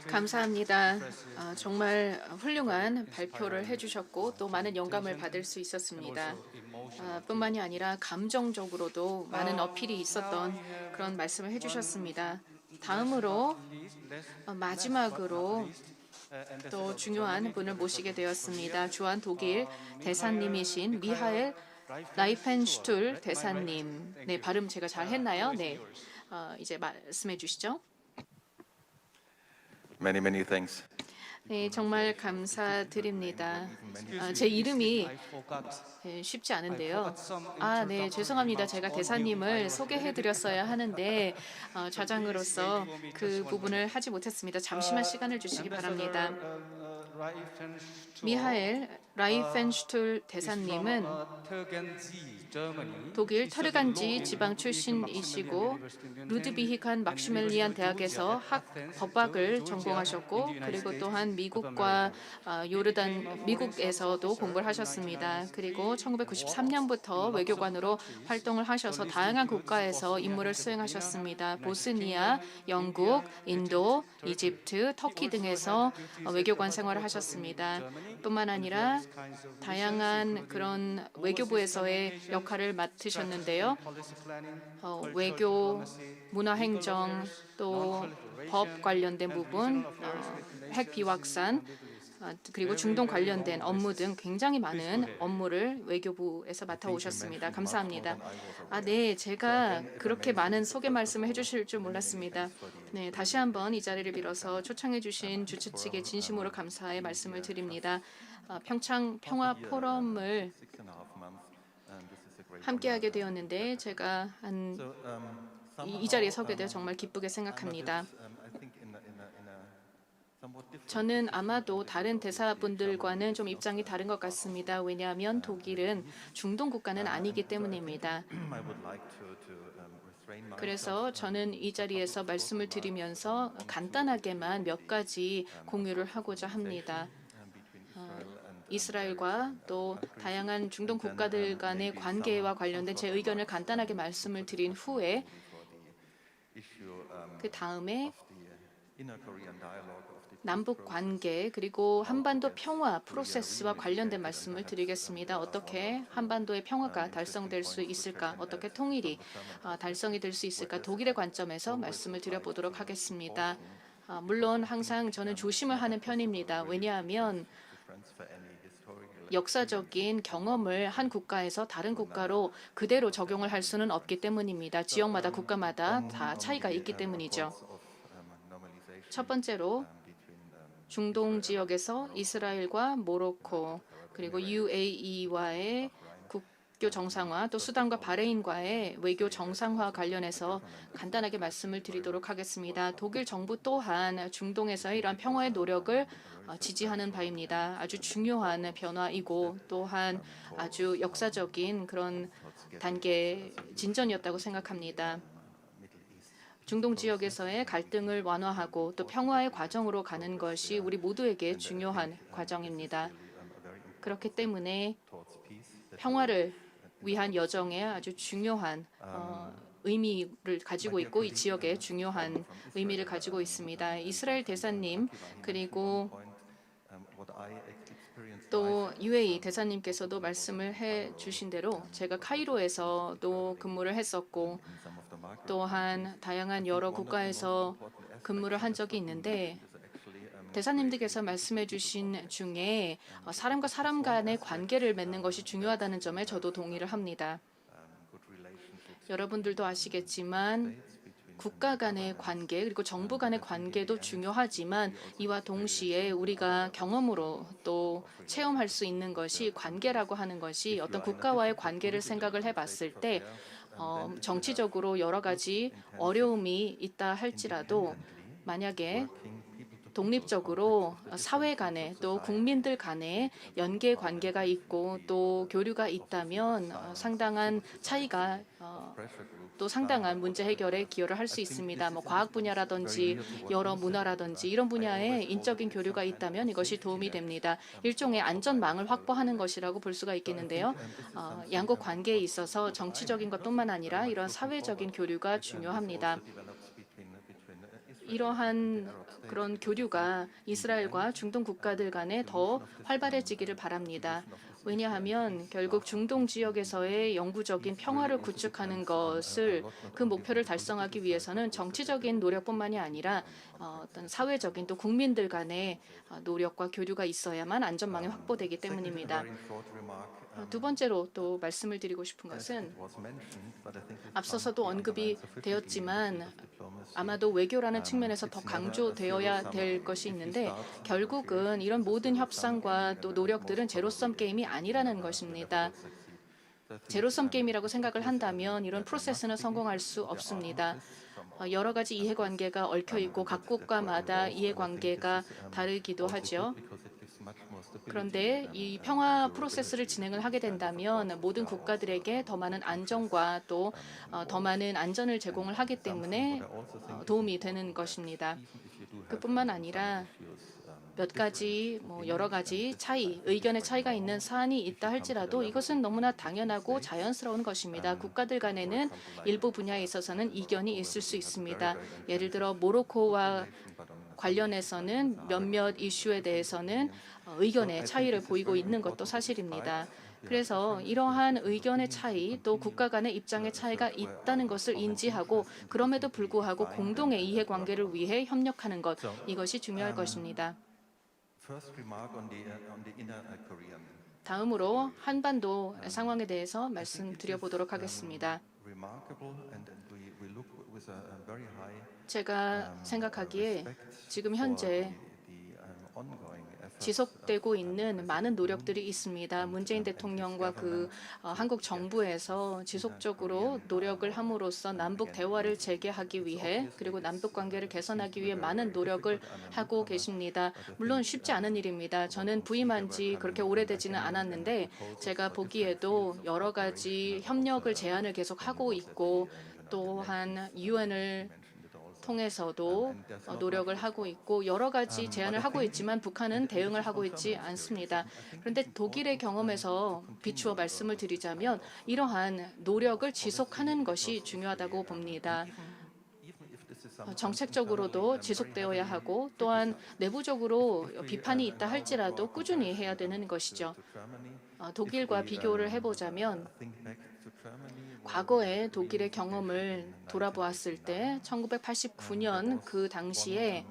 감사합니다. 정말 훌륭한 발표를 해주셨고 또 많은 영감을 받을 수 있었습니다. 뿐만이 아니라 감정적으로도 많은 어필이 있었던 그런 말씀을 해주셨습니다. 다음으로 마지막으로 또 중요한 분을 모시게 되었습니다. 주한 독일 대사님이신 미하엘 라이펜슈툴 대사님. 네, 발음 제가 잘 했나요? 네, 이제 말씀해 주시죠. Many thanks. 네, 정말 감사드립니다. 제 이름이 쉽지 않은데요. 네, 죄송합니다. 제가 대사님을 소개해드렸어야 하는데 좌장으로서 그 부분을 하지 못했습니다. 잠시만 시간을 주시기 바랍니다. 미하엘 라이펜슈툴 대사님은 독일 터르간지 지방 출신이시고 루드비히칸 막시멜리안 대학에서 법학을 전공하셨고 그리고 또한 미국과 미국에서도 공부를 하셨습니다. 그리고 1993년부터 외교관으로 활동을 하셔서 다양한 국가에서 임무를 수행하셨습니다. 보스니아, 영국, 인도, 이집트, 터키 등에서 외교관 생활을 하셨습니다. 뿐만 아니라 다양한 그런 외교부에서의 역할을 맡으셨는데요. 외교, 문화행정, 또 법 관련된 부분, 핵 비확산, 그리고 중동 관련된 업무 등 굉장히 많은 업무를 외교부에서 맡아오셨습니다. 감사합니다. 네, 제가 그렇게 많은 소개 말씀을 해주실 줄 몰랐습니다. 네, 다시 한번 이 자리를 빌어서 초청해 주신 주최 측에 진심으로 감사의 말씀을 드립니다. 평창 평화 포럼을 함께하게 되었는데 제가 이 자리에 서게 되어 정말 기쁘게 생각합니다. 저는 아마도 다른 대사분들과는 좀 입장이 다른 것 같습니다. 왜냐하면 독일은 중동 국가는 아니기 때문입니다. 그래서 저는 이 자리에서 말씀을 드리면서 간단하게만 몇 가지 공유를 하고자 합니다. 이스라엘과 또 다양한 중동 국가들 간의 관계와 관련된 제 의견을 간단하게 말씀을 드린 후에 그 다음에 남북 관계 그리고 한반도 평화 프로세스와 관련된 말씀을 드리겠습니다. 어떻게 한반도의 평화가 달성될 수 있을까? 어떻게 통일이 달성이 될 수 있을까? 독일의 관점에서 말씀을 드려보도록 하겠습니다. 물론 항상 저는 조심을 하는 편입니다. 왜냐하면 역사적인 경험을 한 국가에서 다른 국가로 그대로 적용을 할 수는 없기 때문입니다. 지역마다 국가마다 다 차이가 있기 때문이죠. 첫 번째로 중동 지역에서 이스라엘과 모로코 그리고 UAE와의 국교 정상화 또 수단과 바레인과의 외교 정상화 관련해서 간단하게 말씀을 드리도록 하겠습니다. 독일 정부 또한 중동에서의 이러한 평화의 노력을 지지하는 바입니다. 아주 중요한 변화이고 또한 아주 역사적인 그런 단계 진전이었다고 생각합니다. 중동 지역에서의 갈등을 완화하고 또 평화의 과정으로 가는 것이 우리 모두에게 중요한 과정입니다. 그렇기 때문에 평화를 위한 여정에 아주 중요한 의미를 가지고 있고 이 지역에 중요한 의미를 가지고 있습니다. 이스라엘 대사님 그리고 또 UAE 대사님께서도 말씀을 해주신 대로 제가 카이로에서도 근무를 했었고 또한 다양한 여러 국가에서 근무를 한 적이 있는데 대사님들께서 말씀해 주신 중에 사람과 사람 간의 관계를 맺는 것이 중요하다는 점에 저도 동의를 합니다. 여러분들도 아시겠지만 국가 간의 관계 그리고 정부 간의 관계도 중요하지만 이와 동시에 우리가 경험으로 또 체험할 수 있는 것이 관계라고 하는 것이 어떤 국가와의 관계를 생각을 해봤을 때 정치적으로 여러 가지 어려움이 있다 할지라도 만약에 독립적으로 사회 간에 또 국민들 간에 연계 관계가 있고 또 교류가 있다면 상당한 차이가 또 상당한 문제 해결에 기여를 할 수 있습니다. 과학 분야라든지 여러 문화라든지 이런 분야에 인적인 교류가 있다면 이것이 도움이 됩니다. 일종의 안전망을 확보하는 것이라고 볼 수가 있겠는데요. 양국 관계에 있어서 정치적인 것뿐만 아니라 이런 사회적인 교류가 중요합니다. 이러한 그런 교류가 이스라엘과 중동 국가들 간에 더 활발해지기를 바랍니다. 왜냐하면 결국 중동 지역에서의 영구적인 평화를 구축하는 것을 그 목표를 달성하기 위해서는 정치적인 노력뿐만이 아니라 어떤 사회적인 또 국민들 간의 노력과 교류가 있어야만 안전망이 확보되기 때문입니다. 두 번째로 또 말씀을 드리고 싶은 것은 앞서서도 언급이 되었지만 아마도 외교라는 측면에서 더 강조되어야 될 것이 있는데 결국은 이런 모든 협상과 또 노력들은 제로섬 게임이 아니라는 것입니다. 제로섬 게임이라고 생각을 한다면 이런 프로세스는 성공할 수 없습니다. 여러 가지 이해관계가 얽혀 있고 각 국가마다 이해관계가 다르기도 하죠. 그런데 이 평화 프로세스를 진행을 하게 된다면 모든 국가들에게 더 많은 안정과 또 더 많은 안전을 제공을 하기 때문에 도움이 되는 것입니다. 그뿐만 아니라 몇 가지 여러 가지 차이, 의견의 차이가 있는 사안이 있다 할지라도 이것은 너무나 당연하고 자연스러운 것입니다. 국가들 간에는 일부 분야에 있어서는 이견이 있을 수 있습니다. 예를 들어 모로코와 관련해서는 몇몇 이슈에 대해서는 의견의 차이를 보이고 있는 것도 사실입니다. 그래서 이러한 의견의 차이 또 국가 간의 입장의 차이가 있다는 것을 인지하고 그럼에도 불구하고 공동의 이해관계를 위해 협력하는 것 이것이 중요할 것입니다. 다음으로 한반도 상황에 대해서 말씀드려 보도록 하겠습니다. 제가 생각하기에 지금 현재 지속되고 있는 많은 노력들이 있습니다. 문재인 대통령과 한국 정부에서 지속적으로 노력을 함으로써 남북 대화를 재개하기 위해 그리고 남북 관계를 개선하기 위해 많은 노력을 하고 계십니다. 물론 쉽지 않은 일입니다. 저는 부임한 지 그렇게 오래되지는 않았는데 제가 보기에도 여러 가지 협력을 제안을 계속 하고 있고 또한 UN을 통해서도 노력을 하고 있고 여러 가지 제안을 하고 있지만 북한은 대응을 하고 있지 않습니다. 그런데 독일의 경험에서 비추어 말씀을 드리자면 이러한 노력을 지속하는 것이 중요하다고 봅니다. 정책적으로도 지속되어야 하고 또한 내부적으로 비판이 있다 할지라도 꾸준히 해야 되는 것이죠. 독일과 비교를 해보자면 과거의 독일의 경험을 돌아보았을 때 1989년 그 당시에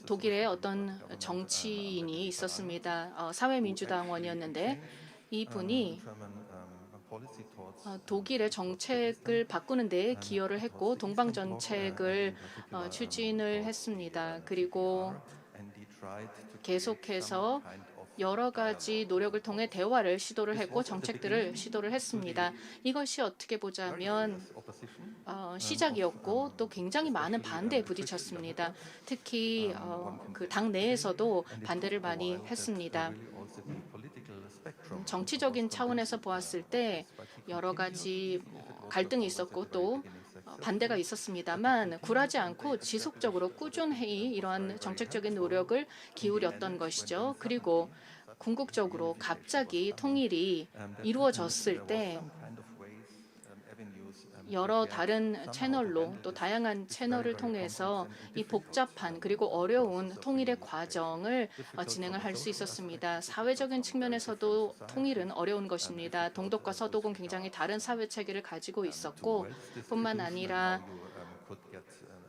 독일의 어떤 정치인이 있었습니다. 사회민주당원이었는데 이분이 독일의 정책을 바꾸는 데 기여를 했고 동방 정책을 추진을 했습니다. 그리고 계속해서 여러 가지 노력을 통해 대화를 시도를 했고 정책들을 시도를 했습니다. 이것이 어떻게 보자면 시작이었고 또 굉장히 많은 반대에 부딪혔습니다. 특히 그 당 내에서도 반대를 많이 했습니다. 정치적인 차원에서 보았을 때 여러 가지 갈등이 있었고 또 반대가 있었습니다만 굴하지 않고 지속적으로 꾸준히 이러한 정책적인 노력을 기울였던 것이죠. 그리고 궁극적으로 갑자기 통일이 이루어졌을 때 여러 다른 채널로 또 다양한 채널을 통해서 이 복잡한 그리고 어려운 통일의 과정을 진행을 할 수 있었습니다. 사회적인 측면에서도 통일은 어려운 것입니다. 동독과 서독은 굉장히 다른 사회 체계를 가지고 있었고 뿐만 아니라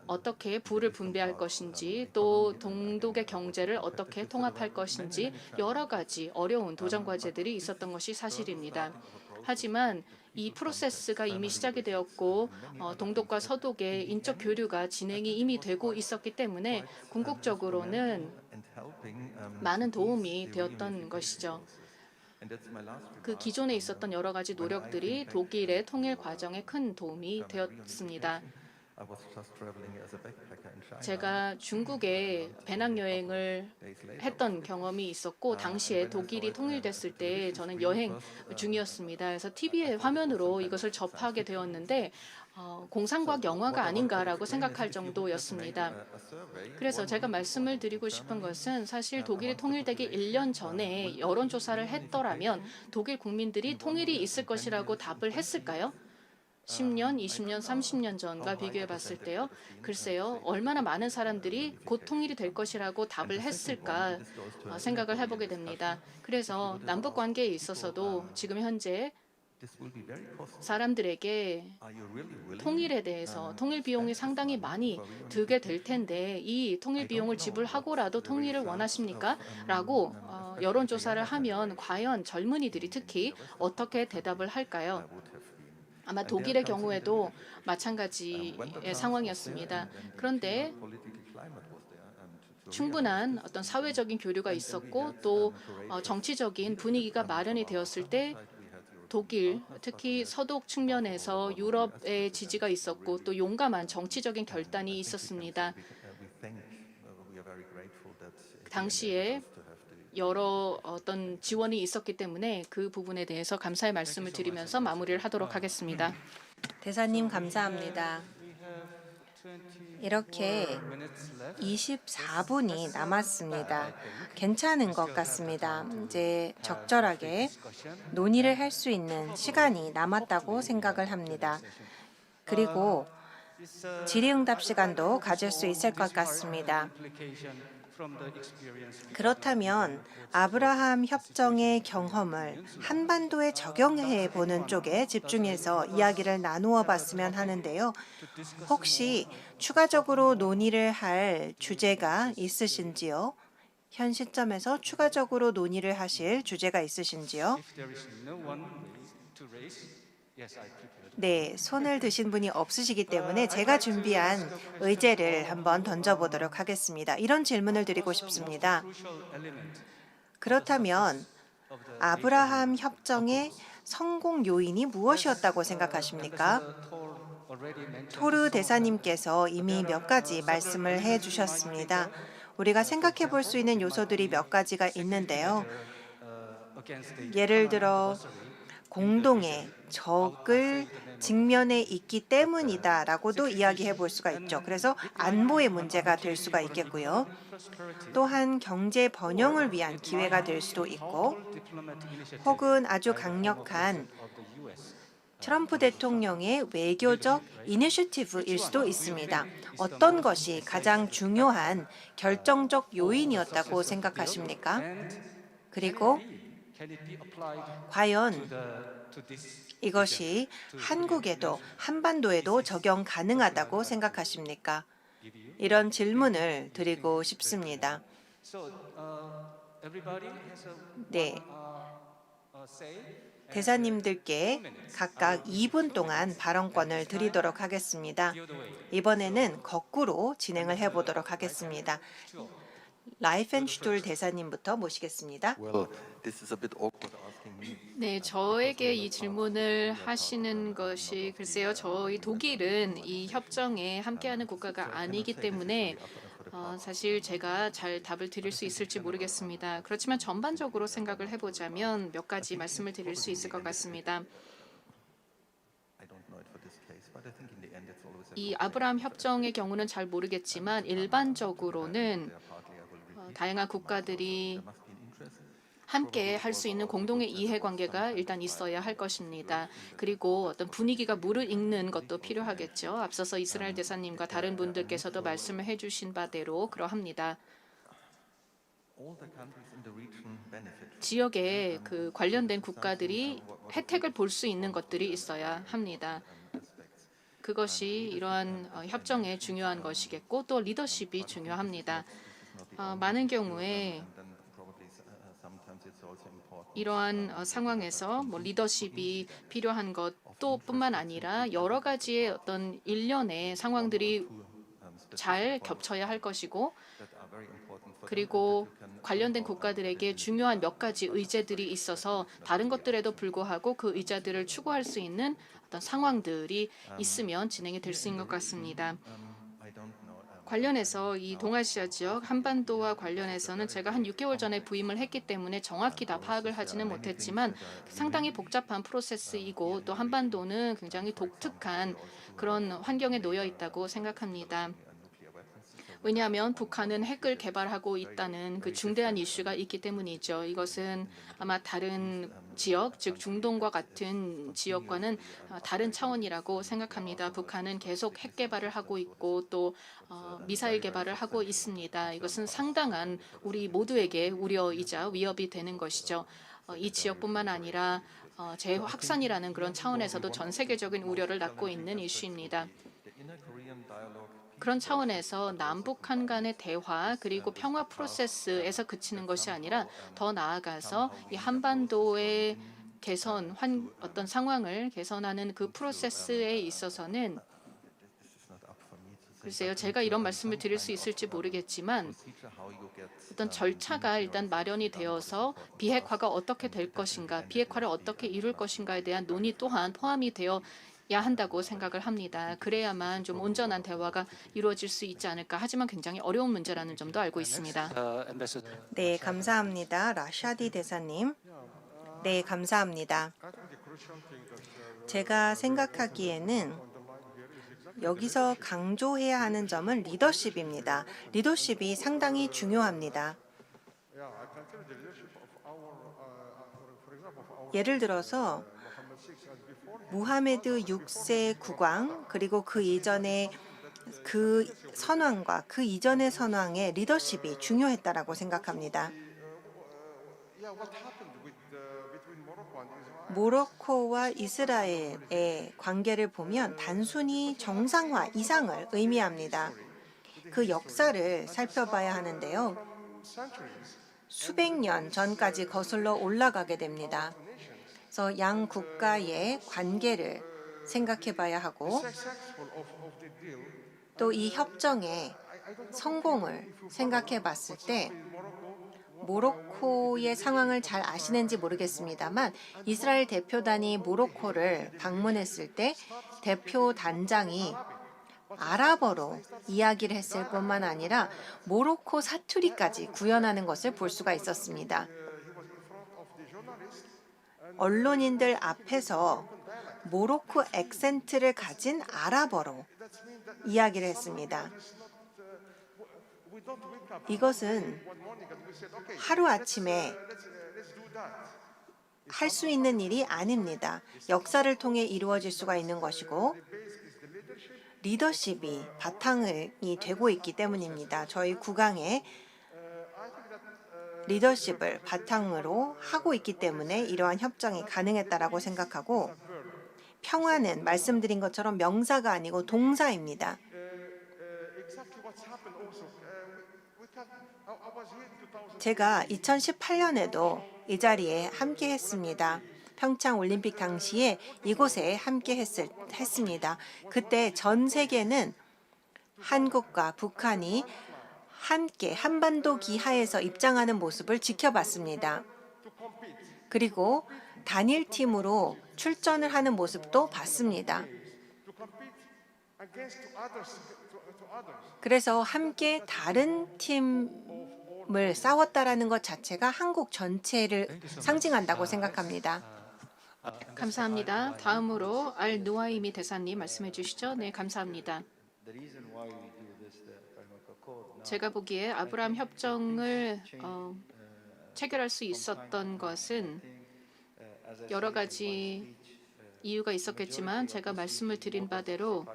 어떻게 부를 분배할 것인지 또 동독의 경제를 어떻게 통합할 것인지 여러 가지 어려운 도전 과제들이 있었던 것이 사실입니다. 하지만 이 프로세스가 이미 시작이 되었고 동독과 서독의 인적 교류가 진행이 이미 되고 있었기 때문에 궁극적으로는 많은 도움이 되었던 것이죠. 그 기존에 있었던 여러 가지 노력들이 독일의 통일 과정에 큰 도움이 되었습니다. 제가 중국에 배낭여행을 했던 경험이 있었고 당시에 독일이 통일됐을 때 저는 여행 중이었습니다. 그래서 TV의 화면으로 이것을 접하게 되었는데 공상과학 영화가 아닌가라고 생각할 정도였습니다. 그래서 제가 말씀을 드리고 싶은 것은 사실 독일이 통일되기 1년 전에 여론조사를 했더라면 독일 국민들이 통일이 있을 것이라고 답을 했을까요? 10년, 20년, 30년 전과 비교해 봤을 때요. 글쎄요. 얼마나 많은 사람들이 곧 통일이 될 것이라고 답을 했을까 생각을 해보게 됩니다. 그래서 남북 관계에 있어서도 지금 현재 사람들에게 통일에 대해서 통일 비용이 상당히 많이 들게 될 텐데 이 통일 비용을 지불하고라도 통일을 원하십니까? 라고 여론조사를 하면 과연 젊은이들이 특히 어떻게 대답을 할까요? 아마 독일의 경우에도 마찬가지의 상황이었습니다. 그런데 충분한 어떤 사회적인 교류가 있었고 또 정치적인 분위기가 마련이 되었을 때 독일, 특히 서독 측면에서 유럽의 지지가 있었고 또 용감한 정치적인 결단이 있었습니다. 당시에 여러 어떤 지원이 있었기 때문에 그 부분에 대해서 감사의 말씀을 드리면서 마무리를 하도록 하겠습니다. 대사님 감사합니다. 이렇게 24분이 남았습니다. 괜찮은 것 같습니다. 이제 적절하게 논의를 할 수 있는 시간이 남았다고 생각을 합니다. 그리고 질의응답 시간도 가질 수 있을 것 같습니다. 그렇다면 아브라함 협정의 경험을 한반도에 적용해 보는 쪽에 집중해서 이야기를 나누어 봤으면 하는데요. 혹시 추가적으로 논의를 할 주제가 있으신지요? 현 시점에서 추가적으로 논의를 하실 주제가 있으신지요? If there is no one to raise, yes, I prepared. 네, 손을 드신 분이 없으시기 때문에 제가 준비한 의제를 한번 던져보도록 하겠습니다. 이런 질문을 드리고 싶습니다. Crucial element 그렇다면 아브라함 협정의 성공 요인이 무엇이었다고 생각하십니까? already mentioned 토르 대사님께서 이미 몇 가지 말씀을 해 주셨습니다. 우리가 생각해 볼 수 있는 요소들이 몇 가지가 있는데요. against the 예를 들어 공동의 적을 직면에 있기 때문이다라고도 이야기해 볼 수가 있죠. 그래서 안보의 문제가 될 수가 있겠고요. 또한 경제 번영을 위한 기회가 될 수도 있고, diplomatic initiative 혹은 아주 강력한 of the US. 트럼프 대통령의 외교적 이니셔티브일 수도 있습니다. 어떤 것이 가장 중요한 결정적 요인이었다고 생각하십니까? 그리고 Can it be applied 과연 to this? 이것이 한국에도 한반도에도 적용 가능하다고 생각하십니까? 이런 질문을 드리고 싶습니다. So everybody has a 네, say. 대사님들께 각각 2분 동안 발언권을 드리도록 하겠습니다. 이번에는 거꾸로 진행을 해보도록 하겠습니다. 라이펜슈툴 대사님부터 모시겠습니다. Well, this is a bit awkward asking me. 네, 저에게 이 질문을 하시는 것이 글쎄요, 저희 독일은 이 협정에 함께하는 국가가 아니기 때문에 사실 제가 잘 답을 드릴 수 있을지 모르겠습니다. 그렇지만 전반적으로 생각을 해보자면 몇 가지 말씀을 드릴 수 있을 것 같습니다. I don't know it for this case, but I think in the end it's always a 이 아브라함 협정의 경우는 잘 모르겠지만 일반적으로는 다양한 국가들이 must be an interest. 함께 할 수 있는 공동의 이해관계가 일단 있어야 할 것입니다. 그리고 어떤 분위기가 무르익는 것도 필요하겠죠. 앞서서 이스라엘 대사님과 다른 분들께서도 말씀을 해주신 바대로 그러합니다. All the countries in the region benefit. 지역에 그 관련된 국가들이 혜택을 볼 수 있는 것들이 있어야 합니다. 그것이 이러한 협정의 중요한 것이겠고 또 리더십이 중요합니다. 많은 경우에 Then probably sometimes it's also important. 이러한 상황에서 뭐 리더십이 필요한 것도 뿐만 아니라 여러 가지의 어떤 일련의 상황들이 잘 겹쳐야 할 것이고 That are very important for 그리고 관련된 국가들에게 중요한 몇 가지 의제들이 있어서 다른 것들에도 불구하고 그 의제들을 추구할 수 있는 어떤 상황들이 있으면 진행이 될 수 있는 것 같습니다. I don't know. 관련해서 이 동아시아 지역 한반도와 관련해서는 제가 한 6개월 전에 부임을 했기 때문에 정확히 다 파악을 하지는 못했지만 상당히 복잡한 프로세스이고 또 한반도는 굉장히 독특한 그런 환경에 놓여 있다고 생각합니다. 왜냐하면 북한은 핵을 개발하고 있다는 그 중대한 이슈가 있기 때문이죠. 이것은 아마 다른 지역, 즉 중동과 같은 지역과는 다른 차원이라고 생각합니다. 북한은 계속 핵 개발을 하고 있고 또 미사일 개발을 하고 있습니다. 이것은 상당한 우리 모두에게 우려이자 위협이 되는 것이죠. 이 지역뿐만 아니라 재확산이라는 그런 차원에서도 전 세계적인 우려를 낳고 있는 이슈입니다. The inner Korean dialogue. 그런 차원에서 남북한 간의 대화 그리고 평화 프로세스에서 그치는 것이 아니라 더 나아가서 이 한반도의 개선, 어떤 상황을 개선하는 그 프로세스에 있어서는 This is not up for me to say. 글쎄요, 제가 이런 말씀을 드릴 수 있을지 모르겠지만 Procedure, how you get 어떤 절차가 일단 마련이 되어서 비핵화가 어떻게 될 것인가, 비핵화를 어떻게 이룰 것인가에 대한 논의 또한 포함이 되어 야 한다고 생각을 합니다. 그래야만 좀 온전한 대화가 이루어질 수 있지 않을까. 하지만 굉장히 어려운 문제라는 점도 알고 있습니다. Ambassador. 네, 감사합니다. 라샤디 대사님. 네, 감사합니다. 제가 생각하기에는 여기서 강조해야 하는 점은 리더십입니다. 리더십이 상당히 중요합니다. 예를 들어서 무하메드 6세 국왕 그리고 그 이전에 그 선왕과 그 이전의 선왕의 리더십이 중요했다라고 생각합니다. 모로코와 이스라엘의 관계를 보면 단순히 정상화 이상을 의미합니다. 그 역사를 살펴봐야 하는데요. 수백 년 전까지 거슬러 올라가게 됩니다. 그래서 양 국가의 관계를 생각해 봐야 하고 또 이 협정의 성공을 생각해 봤을 때 모로코의 상황을 잘 아시는지 모르겠습니다만 이스라엘 대표단이 모로코를 방문했을 때 대표 단장이 아랍어로 이야기를 했을 뿐만 아니라 모로코 사투리까지 구현하는 것을 볼 수가 있었습니다. 언론인들 앞에서 모로코 액센트를 가진 아랍어로 이야기를 했습니다. 이것은 하루아침에 할 수 있는 일이 아닙니다. 역사를 통해 이루어질 수가 있는 것이고 리더십이 바탕이 되고 있기 때문입니다. 저희 국왕의 리더십을 바탕으로 하고 있기 때문에 이러한 협정이 가능했다라고 생각하고 평화는 말씀드린 것처럼 명사가 아니고 동사입니다. 제가 2018년에도 이 자리에 함께 했습니다. 평창 올림픽 당시에 이곳에 함께 했습니다. 그때 전 세계는 한국과 북한이 함께 한반도 기하에서 입장하는 모습을 지켜봤습니다. 그리고 단일팀으로 출전을 하는 모습도 봤습니다. 그래서 함께 다른 팀을 싸웠다라는 것 자체가 한국 전체를 상징한다고 생각합니다. 감사합니다. 다음으로 알 누아이미 대사님 말씀해 주시죠. 네, 감사합니다. 제가 보기에 아브라함 협정을 체결할 수 있었던 것은 여러 가지 이유가 있었겠지만 제가 말씀을 드린 바대로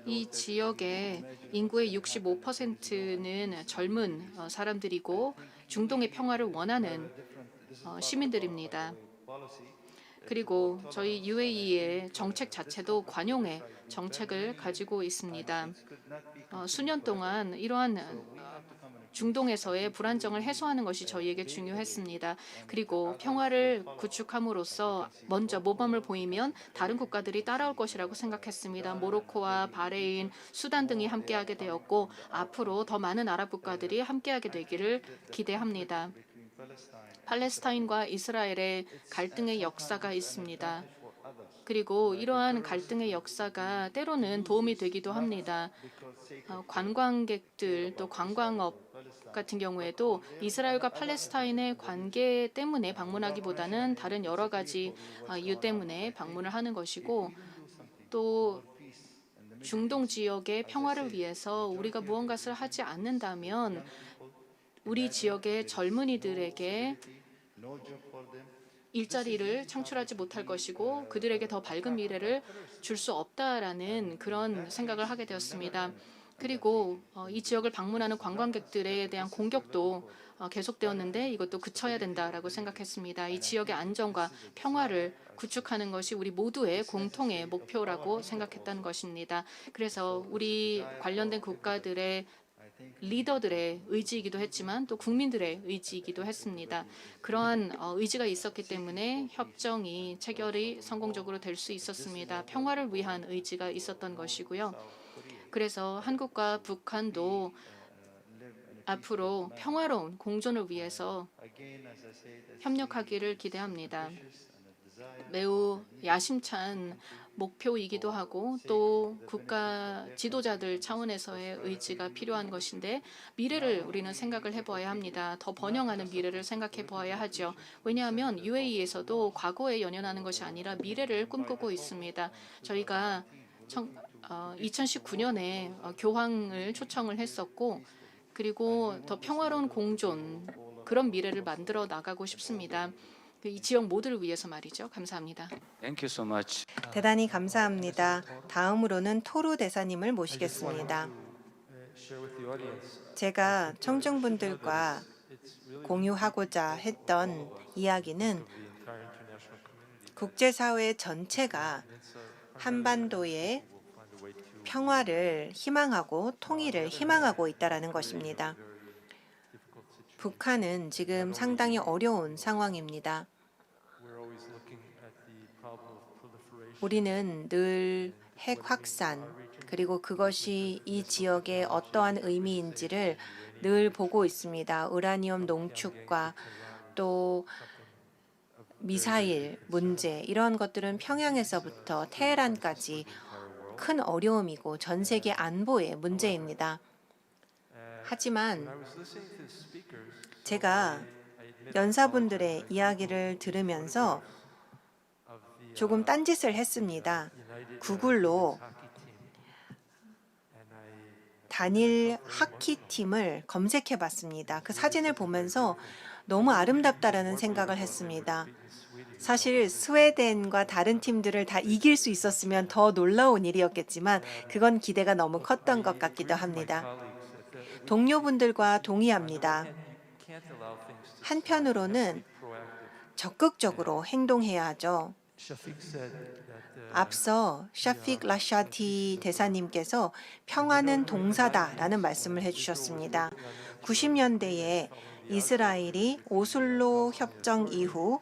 이 지역의 인구의 65%는 젊은 사람들이고 중동의 평화를 원하는 시민들입니다. 그리고 저희 UAE의 정책 자체도 관용의 정책을 가지고 있습니다. 수년 동안 이러한 중동에서의 불안정을 해소하는 것이 저희에게 중요했습니다. 그리고 평화를 구축함으로써 먼저 모범을 보이면 다른 국가들이 따라올 것이라고 생각했습니다. 모로코와 바레인, 수단 등이 함께하게 되었고 앞으로 더 많은 아랍 국가들이 함께하게 되기를 기대합니다. 팔레스타인과 이스라엘의 갈등의 역사가 있습니다. 그리고 이러한 갈등의 역사가 때로는 도움이 되기도 합니다. 관광객들 또 관광업 같은 경우에도 이스라엘과 팔레스타인의 관계 때문에 방문하기보다는 다른 여러 가지 이유 때문에 방문을 하는 것이고 또 중동 지역의 평화를 위해서 우리가 무언가를 하지 않는다면 우리 지역의 젊은이들에게 일자리를 창출하지 못할 것이고 그들에게 더 밝은 미래를 줄 수 없다라는 그런 생각을 하게 되었습니다. 그리고 이 지역을 방문하는 관광객들에 대한 공격도 계속되었는데 이것도 그쳐야 된다라고 생각했습니다. 이 지역의 안정과 평화를 구축하는 것이 우리 모두의 공통의 목표라고 생각했다는 것입니다. 그래서 우리 관련된 국가들의 리더들의 의지이기도 했지만 또 국민들의 의지이기도 했습니다. 그러한 의지가 있었기 때문에 협정이 체결이 성공적으로 될 수 있었습니다. 평화를 위한 의지가 있었던 것이고요. 그래서 한국과 북한도 앞으로 평화로운 공존을 위해서 협력하기를 기대합니다. 매우 야심찬 목표이기도 하고 또 국가 지도자들 차원에서의 의지가 필요한 것인데 미래를 우리는 생각을 해보아야 합니다. 더 번영하는 미래를 생각해 보아야 하죠. 왜냐하면 UAE에서도 과거에 연연하는 것이 아니라 미래를 꿈꾸고 있습니다. 저희가 2019년에 교황을 초청을 했었고 그리고 더 평화로운 공존 그런 미래를 만들어 나가고 싶습니다. 이 지역 모두를 위해서 말이죠. 감사합니다. Thank you so much. 대단히 감사합니다. 다음으로는 토루 대사님을 모시겠습니다. 제가 청중분들과 공유하고자 했던 이야기는 국제사회 전체가 한반도의 평화를 희망하고 통일을 희망하고 있다는 것입니다. 북한은 지금 상당히 어려운 상황입니다. 우리는 늘 핵 확산, 그리고 그것이 이 지역의 어떠한 의미인지를 늘 보고 있습니다. 우라늄 농축과 또 미사일 문제, 이런 것들은 평양에서부터 테헤란까지 큰 어려움이고 전 세계 안보의 문제입니다. 하지만 제가 연사분들의 이야기를 들으면서 조금 딴짓을 했습니다. 구글로 단일 하키팀을 검색해 봤습니다. 그 사진을 보면서 너무 아름답다라는 생각을 했습니다. 사실 스웨덴과 다른 팀들을 다 이길 수 있었으면 더 놀라운 일이었겠지만 그건 기대가 너무 컸던 것 같기도 합니다. 동료분들과 동의합니다. 한편으로는 적극적으로 행동해야 하죠. 앞서 샤픽 라샤티 대사님께서 평화는 동사다라는 말씀을 해주셨습니다. 90년대에 이스라엘이 오슬로 협정 이후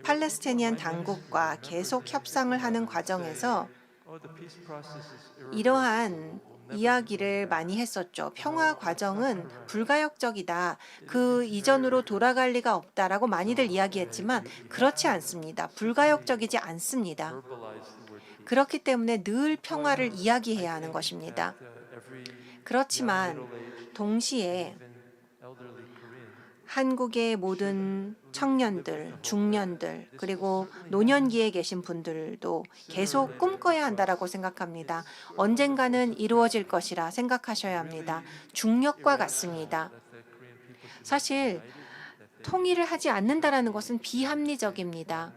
팔레스타인յան 당국과 계속 협상을 하는 과정에서 이러한 이야기를 많이 했었죠. 평화 과정은 불가역적이다. 그 이전으로 돌아갈 리가 없다라고 많이들 이야기했지만 그렇지 않습니다. 불가역적이지 않습니다. 그렇기 때문에 늘 평화를 이야기해야 하는 것입니다. 그렇지만 동시에 한국의 모든 청년들, 중년들, 그리고 노년기에 계신 분들도 계속 꿈꿔야 한다라고 생각합니다. 언젠가는 이루어질 것이라 생각하셔야 합니다. 중력과 같습니다. 사실 통일을 하지 않는다라는 것은 비합리적입니다.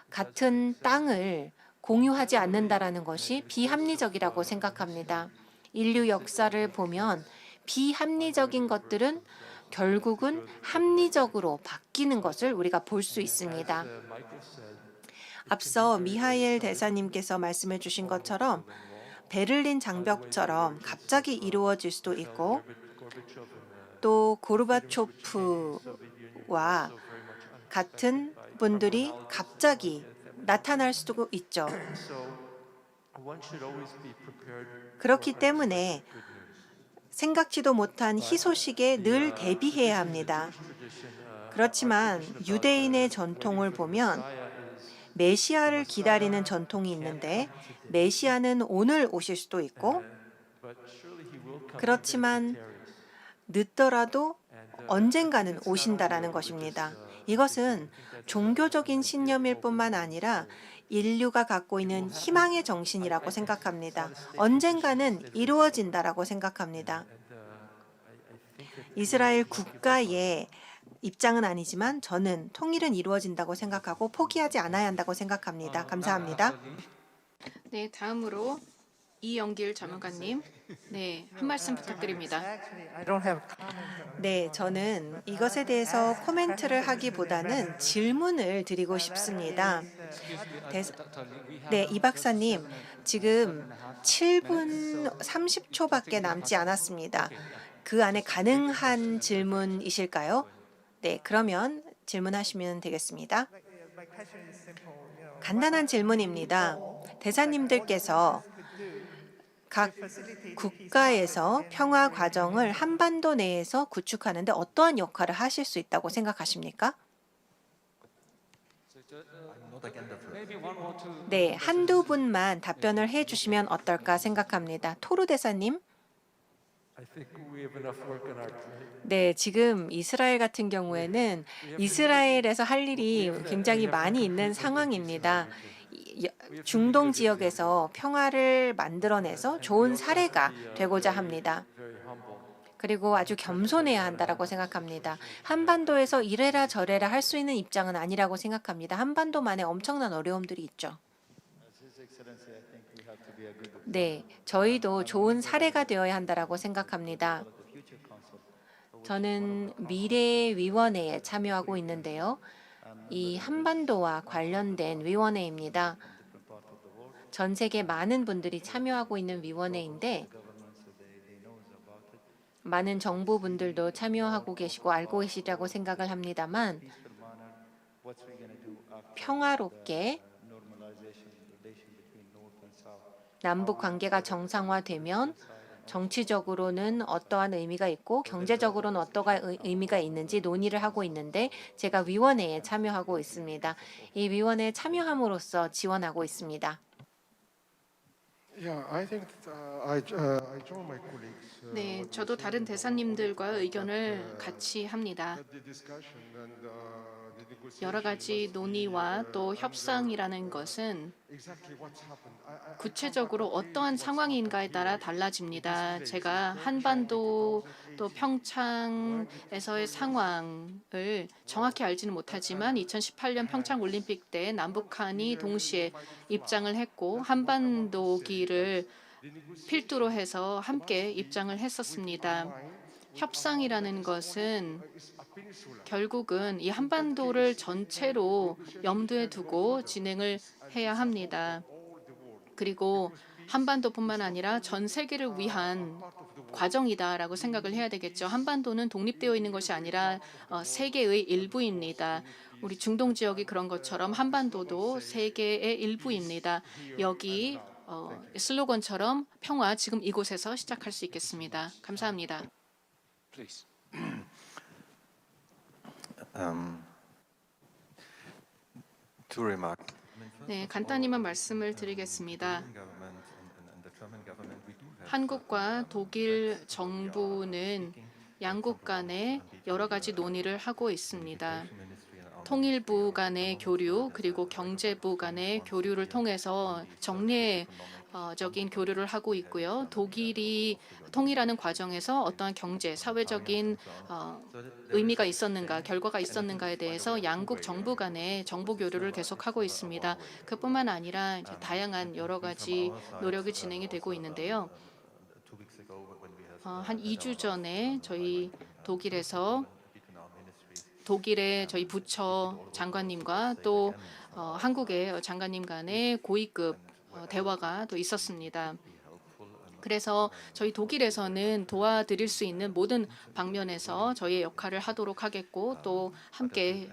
같은 땅을 공유하지 않는다라는 것이 비합리적이라고 생각합니다. 인류 역사를 보면 비합리적인 것들은 결국은 합리적으로 바뀌는 것을 우리가 볼 수 있습니다. 앞서 미하엘 대사님께서 말씀해 주신 것처럼 베를린 장벽처럼 갑자기 이루어질 수도 있고 또 고르바초프와 같은 분들이 갑자기 나타날 수도 있죠. 그렇기 때문에 생각지도 못한 희소식에 늘 대비해야 합니다. 그렇지만 유대인의 전통을 보면 메시아를 기다리는 전통이 있는데 메시아는 오늘 오실 수도 있고 그렇지만 늦더라도 언젠가는 오신다라는 것입니다. 이것은 종교적인 신념일 뿐만 아니라 인류가 갖고 있는 희망의 정신이라고 생각합니다. 언젠가는 이루어진다라고 생각합니다. 이스라엘 국가의 입장은 아니지만 저는 통일은 이루어진다고 생각하고 포기하지 않아야 한다고 생각합니다. 감사합니다. 네, 다음으로 이영길 자문관님, 네, 한 말씀 부탁드립니다. 네, 저는 이것에 대해서 코멘트를 하기보다는 질문을 드리고 싶습니다. 네, 이 박사님, 지금 7분 30초밖에 남지 않았습니다. 그 안에 가능한 질문이실까요? 네, 그러면 질문하시면 되겠습니다. 간단한 질문입니다. 대사님들께서 각 국가에서 평화 과정을 한반도 내에서 구축하는데 어떠한 역할을 하실 수 있다고 생각하십니까? 네, 한두 분만 답변을 해주시면 어떨까 생각합니다. 토루 대사님. 네, 지금 이스라엘 같은 경우에는 이스라엘에서 할 일이 굉장히 많이 있는 상황입니다. 중동 지역에서 평화를 만들어내서 좋은 사례가 되고자 합니다. 그리고 아주 겸손해야 한다라고 생각합니다. 한반도에서 이래라 저래라 할 수 있는 입장은 아니라고 생각합니다. 한반도만의 엄청난 어려움들이 있죠. 네, 저희도 좋은 사례가 되어야 한다라고 생각합니다. 저는 미래위원회에 참여하고 있는데요. 이 한반도와 관련된 위원회입니다. 전 세계 많은 분들이 참여하고 있는 위원회인데 많은 정부분들도 참여하고 계시고 알고 계시리라고 생각을 합니다만 peaceful manner, what's we gonna do after 평화롭게 normalization relation between North and South? 남북 관계가 정상화되면 정치적으로는 어떠한 의미가 있고 경제적으로는 어떠한 의미가 있는지 논의를 하고 있는데 제가 위원회에 참여하고 있습니다. 이 위원회에 참여함으로써 지원하고 있습니다. Yeah, I think I join my colleagues. 네, 저도 다른 대사님들과 의견을 같이 합니다. The discussion and the negotiation 여러 가지 논의와 또 협상이라는 것은 exactly what's happened. 구체적으로 어떠한 상황인가에 따라 달라집니다. 제가 한반도 또 평창에서의 상황을 정확히 알지는 못하지만 2018년 평창 올림픽 때 남북한이 동시에 입장을 했고 한반도기를 필두로 해서 함께 입장을 했었습니다. 협상이라는 것은 결국은 이 한반도를 전체로 염두에 두고 진행을 해야 합니다. 그리고 한반도뿐만 아니라 전 세계를 위한 과정이다라고 생각을 해야 되겠죠. 한반도는 독립되어 있는 것이 아니라 세계의 일부입니다. 우리 중동 지역이 그런 것처럼 한반도도 세계의 일부입니다. 여기 슬로건처럼 평화 지금 이곳에서 시작할 수 있겠습니다. 감사합니다. Please. Two remarks. 네, 간단히만 말씀을 드리겠습니다. Government and the German government, we do have 한국과 독일 정부는 양국 간에 여러 가지 논의를 하고 있습니다. 통일부 간의 교류 그리고 경제부 간의 교류를 통해서 정례적인 교류를 하고 있고요. 독일이 통일하는 과정에서 어떠한 경제, 사회적인 의미가 있었는가, 결과가 있었는가에 대해서 양국 정부 간의 정보 교류를 계속하고 있습니다. 그뿐만 아니라 이제 다양한 여러 가지 노력이 진행이 되고 있는데요. 2 weeks ago when we had 한 2주 전에 저희 독일에서 독일의 저희 부처 장관님과 또 한국의 장관님 간의 고위급 대화가 또 있었습니다. 그래서 저희 독일에서는 도와드릴 수 있는 모든 방면에서 저희의 역할을 하도록 하겠고 또 함께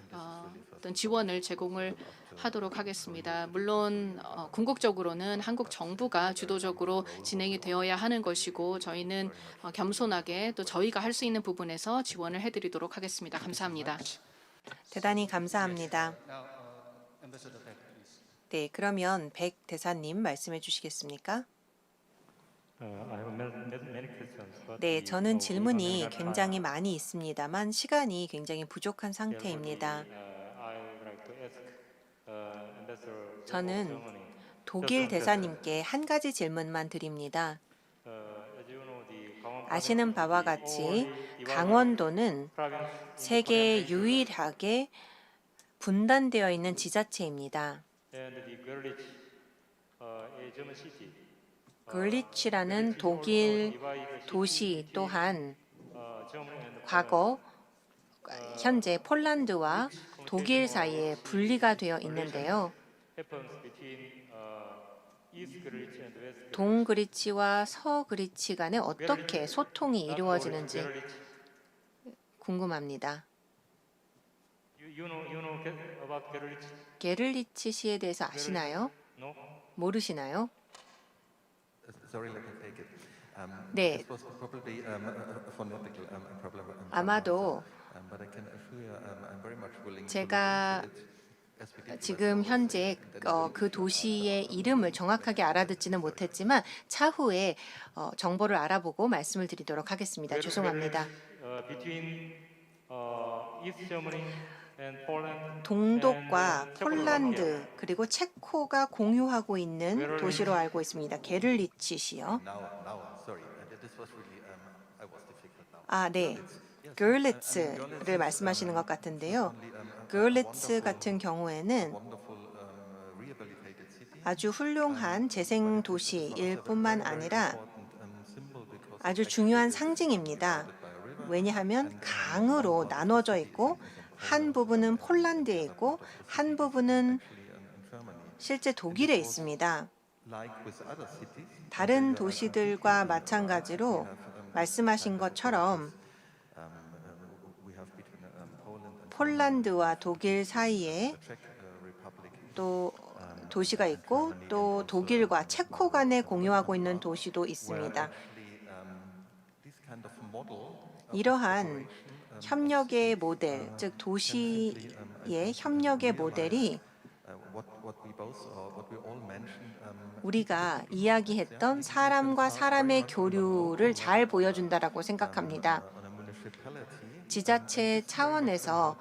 어떤 지원을 제공을 하도록 하겠습니다. 물론 궁극적으로는 한국 정부가 주도적으로 진행이 되어야 하는 것이고 저희는 겸손하게 또 저희가 할 수 있는 부분에서 지원을 해드리도록 하겠습니다. 감사합니다. 대단히 감사합니다. Now, Ambassador Beck, please. 네, 그러면 백 대사님 말씀해 주시겠습니까? I have many questions, but 네, we 저는 know we 질문이 don't have 굉장히 time. 많이 있습니다만 시간이 굉장히 부족한 Therefore, 상태입니다. I would like to ask Ambassador 저는 of Germany. 독일 대사님께 한 가지 질문만 드립니다. As you know, the 강원 아시는 바와 같이 강원도는 세계 유일하게 분단되어 있는 지자체입니다. and the Görlitz, a German city. 글리치라는 독일 도시 또한 Germany and 과거 현재 폴란드와 독일 사이에 분리가 되어 있는데요. happens between East Görlitz and West 동그리치와 서그리치 간에 어떻게 소통이 이루어지는지 궁금합니다. You know about Görlitz? 게를리치 시에 대해서 아시나요? No? 모르시나요? Sorry, let me take it. 네, This was probably a phonetical problem. 아마도 But I can assure you, I'm very much willing to 제가 look into it, as we did 지금 현재 그 도시의 이름을 정확하게 알아듣지는 못했지만 차후에 정보를 알아보고 말씀을 드리도록 하겠습니다. 죄송합니다. Between East Germany and Poland. 동독과 and 폴란드 그리고 체코가 공유하고 있는 도시로 알고 있습니다. 게를리치시요. now, sorry, this was really, I was difficult now. 아, 네. görlitz를 말씀하시는 것 같은데요. görlitz 같은 경우에는 Wonderful, rehabilitated city. 아주 훌륭한 재생 도시일 뿐만 아니라 Symbol because 아주 중요한 상징입니다. 왜냐하면 강으로 나눠져 있고 한 부분은 폴란드에 있고 한 부분은 실제 독일에 있습니다. like with other cities, 다른 도시들과 마찬가지로 말씀하신 것처럼 we have between Poland and 폴란드와 독일 사이에 Czech Republic. 또 도시가 있고 또 독일과 체코 간에 공유하고 있는 도시도 있습니다. Actually, this kind of model 이러한 협력의 모델, 즉 도시의 협력의 모델이 what we both or what we all mentioned 우리가 이야기했던 사람과 사람의 교류를 잘 보여준다라고 생각합니다. on a municipality. 지자체 차원에서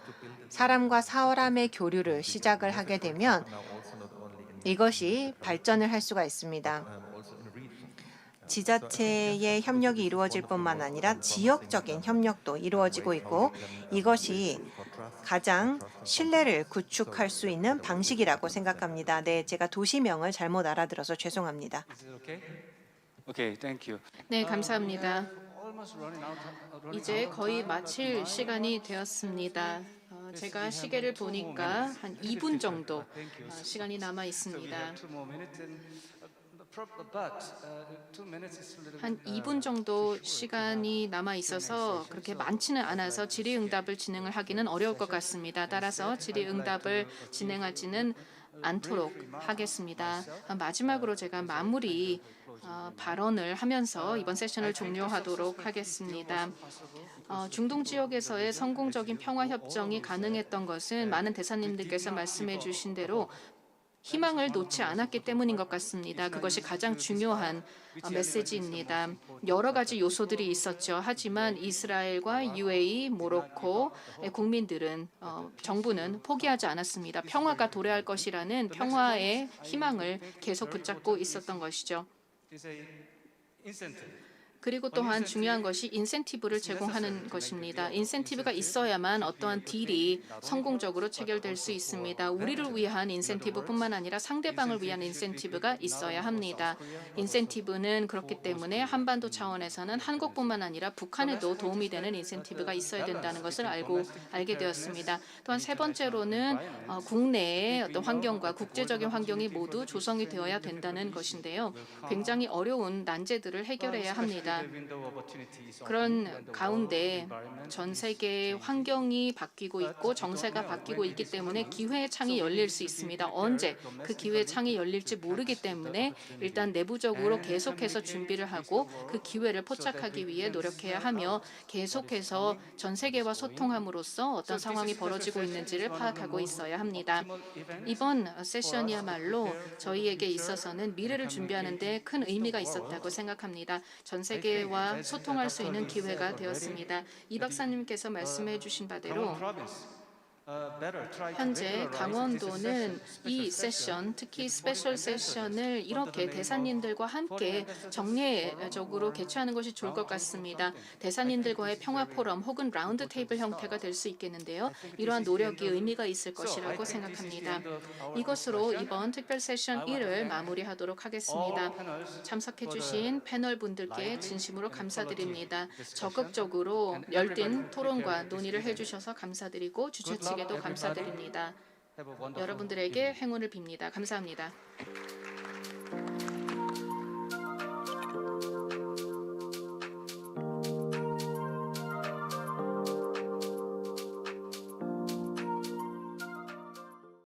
사람과 사람의 교류를 시작을 하게 되면 Now also not only in 이것이 발전을 할 수가 있습니다. also in region. 지자체의 협력이 이루어질 뿐만 아니라 지역적인 협력도 이루어지고 있고 이것이 가장 신뢰를 구축할 수 있는 방식이라고 생각합니다. 네, 제가 도시명을 잘못 알아들어서 죄송합니다. Is it okay? Okay, thank you. 네, 감사합니다. Almost running 이제 out of 거의 time. 마칠 시간이 되었습니다. 제가 시계를 보니까 한 2분 정도 시간이 남아 So we 있습니다. have 2 more minutes and but 2 minutes is a little 한 bit 2분 정도 시간이 남아 있어서 그렇게 많지는 않아서 질의응답을 진행을 하기는 어려울 것 같습니다. 따라서 질의응답을 진행하지는 않도록 하겠습니다. 마지막으로 제가 마무리 발언을 하면서 이번 세션을 종료하도록 하겠습니다. 중동 지역에서의 성공적인 평화 협정이 가능했던 것은 많은 대사님들께서 말씀해 주신 대로 희망을 놓지 않았기 때문인 것 같습니다. 그것이 가장 중요한 메시지입니다. 여러 가지 요소들이 있었죠. 하지만 이스라엘과 UAE, 모로코 국민들은 정부는 포기하지 않았습니다. 평화가 도래할 것이라는 평화의 희망을 계속 붙잡고 있었던 것이죠. is a incentive. 그리고 또한 중요한 것이 인센티브를 제공하는 것입니다. 인센티브가 있어야만 어떠한 딜이 성공적으로 체결될 수 있습니다. 우리를 위한 인센티브뿐만 아니라 상대방을 위한 인센티브가 있어야 합니다. 인센티브는 그렇기 때문에 한반도 차원에서는 한국뿐만 아니라 북한에도 도움이 되는 인센티브가 있어야 된다는 것을 알게 되었습니다. 또한 세 번째로는 국내의 어떤 환경과 국제적인 환경이 모두 조성이 되어야 된다는 것인데요. 굉장히 어려운 난제들을 해결해야 합니다. 그런 가운데 전 세계 환경이 바뀌고 있고 정세가 바뀌고 있기 때문에 기회의 창이 열릴 수 있습니다. 언제 그 기회의 창이 열릴지 모르기 때문에 일단 내부적으로 계속해서 준비를 하고 그 기회를 포착하기 위해 노력해야 하며 계속해서 전 세계와 소통함으로써 어떤 상황이 벌어지고 있는지를 파악하고 있어야 합니다. 이번 세션이야말로 저희에게 있어서는 미래를 준비하는 데 큰 의미가 있었다고 생각합니다. 전 세계와 소통할 수 있는 기회가 되었습니다. 이 박사님께서 말씀해 주신 바대로 현재 강원도는 이 세션, 특히 스페셜 세션을 이렇게 대사님들과 함께 정례적으로 개최하는 것이 좋을 것 같습니다. 대사님들과의 평화 포럼 혹은 라운드 테이블 형태가 될 수 있겠는데요. 이러한 노력이 의미가 있을 것이라고 생각합니다. 이것으로 이번 특별 세션 1을 마무리하도록 하겠습니다. 참석해 주신 패널 분들께 진심으로 감사드립니다. 적극적으로 열띤 토론과 논의를 해주셔서 감사드리고 주최 측에도 감사드립니다. 여러분들에게 행운을 빕니다. 감사합니다.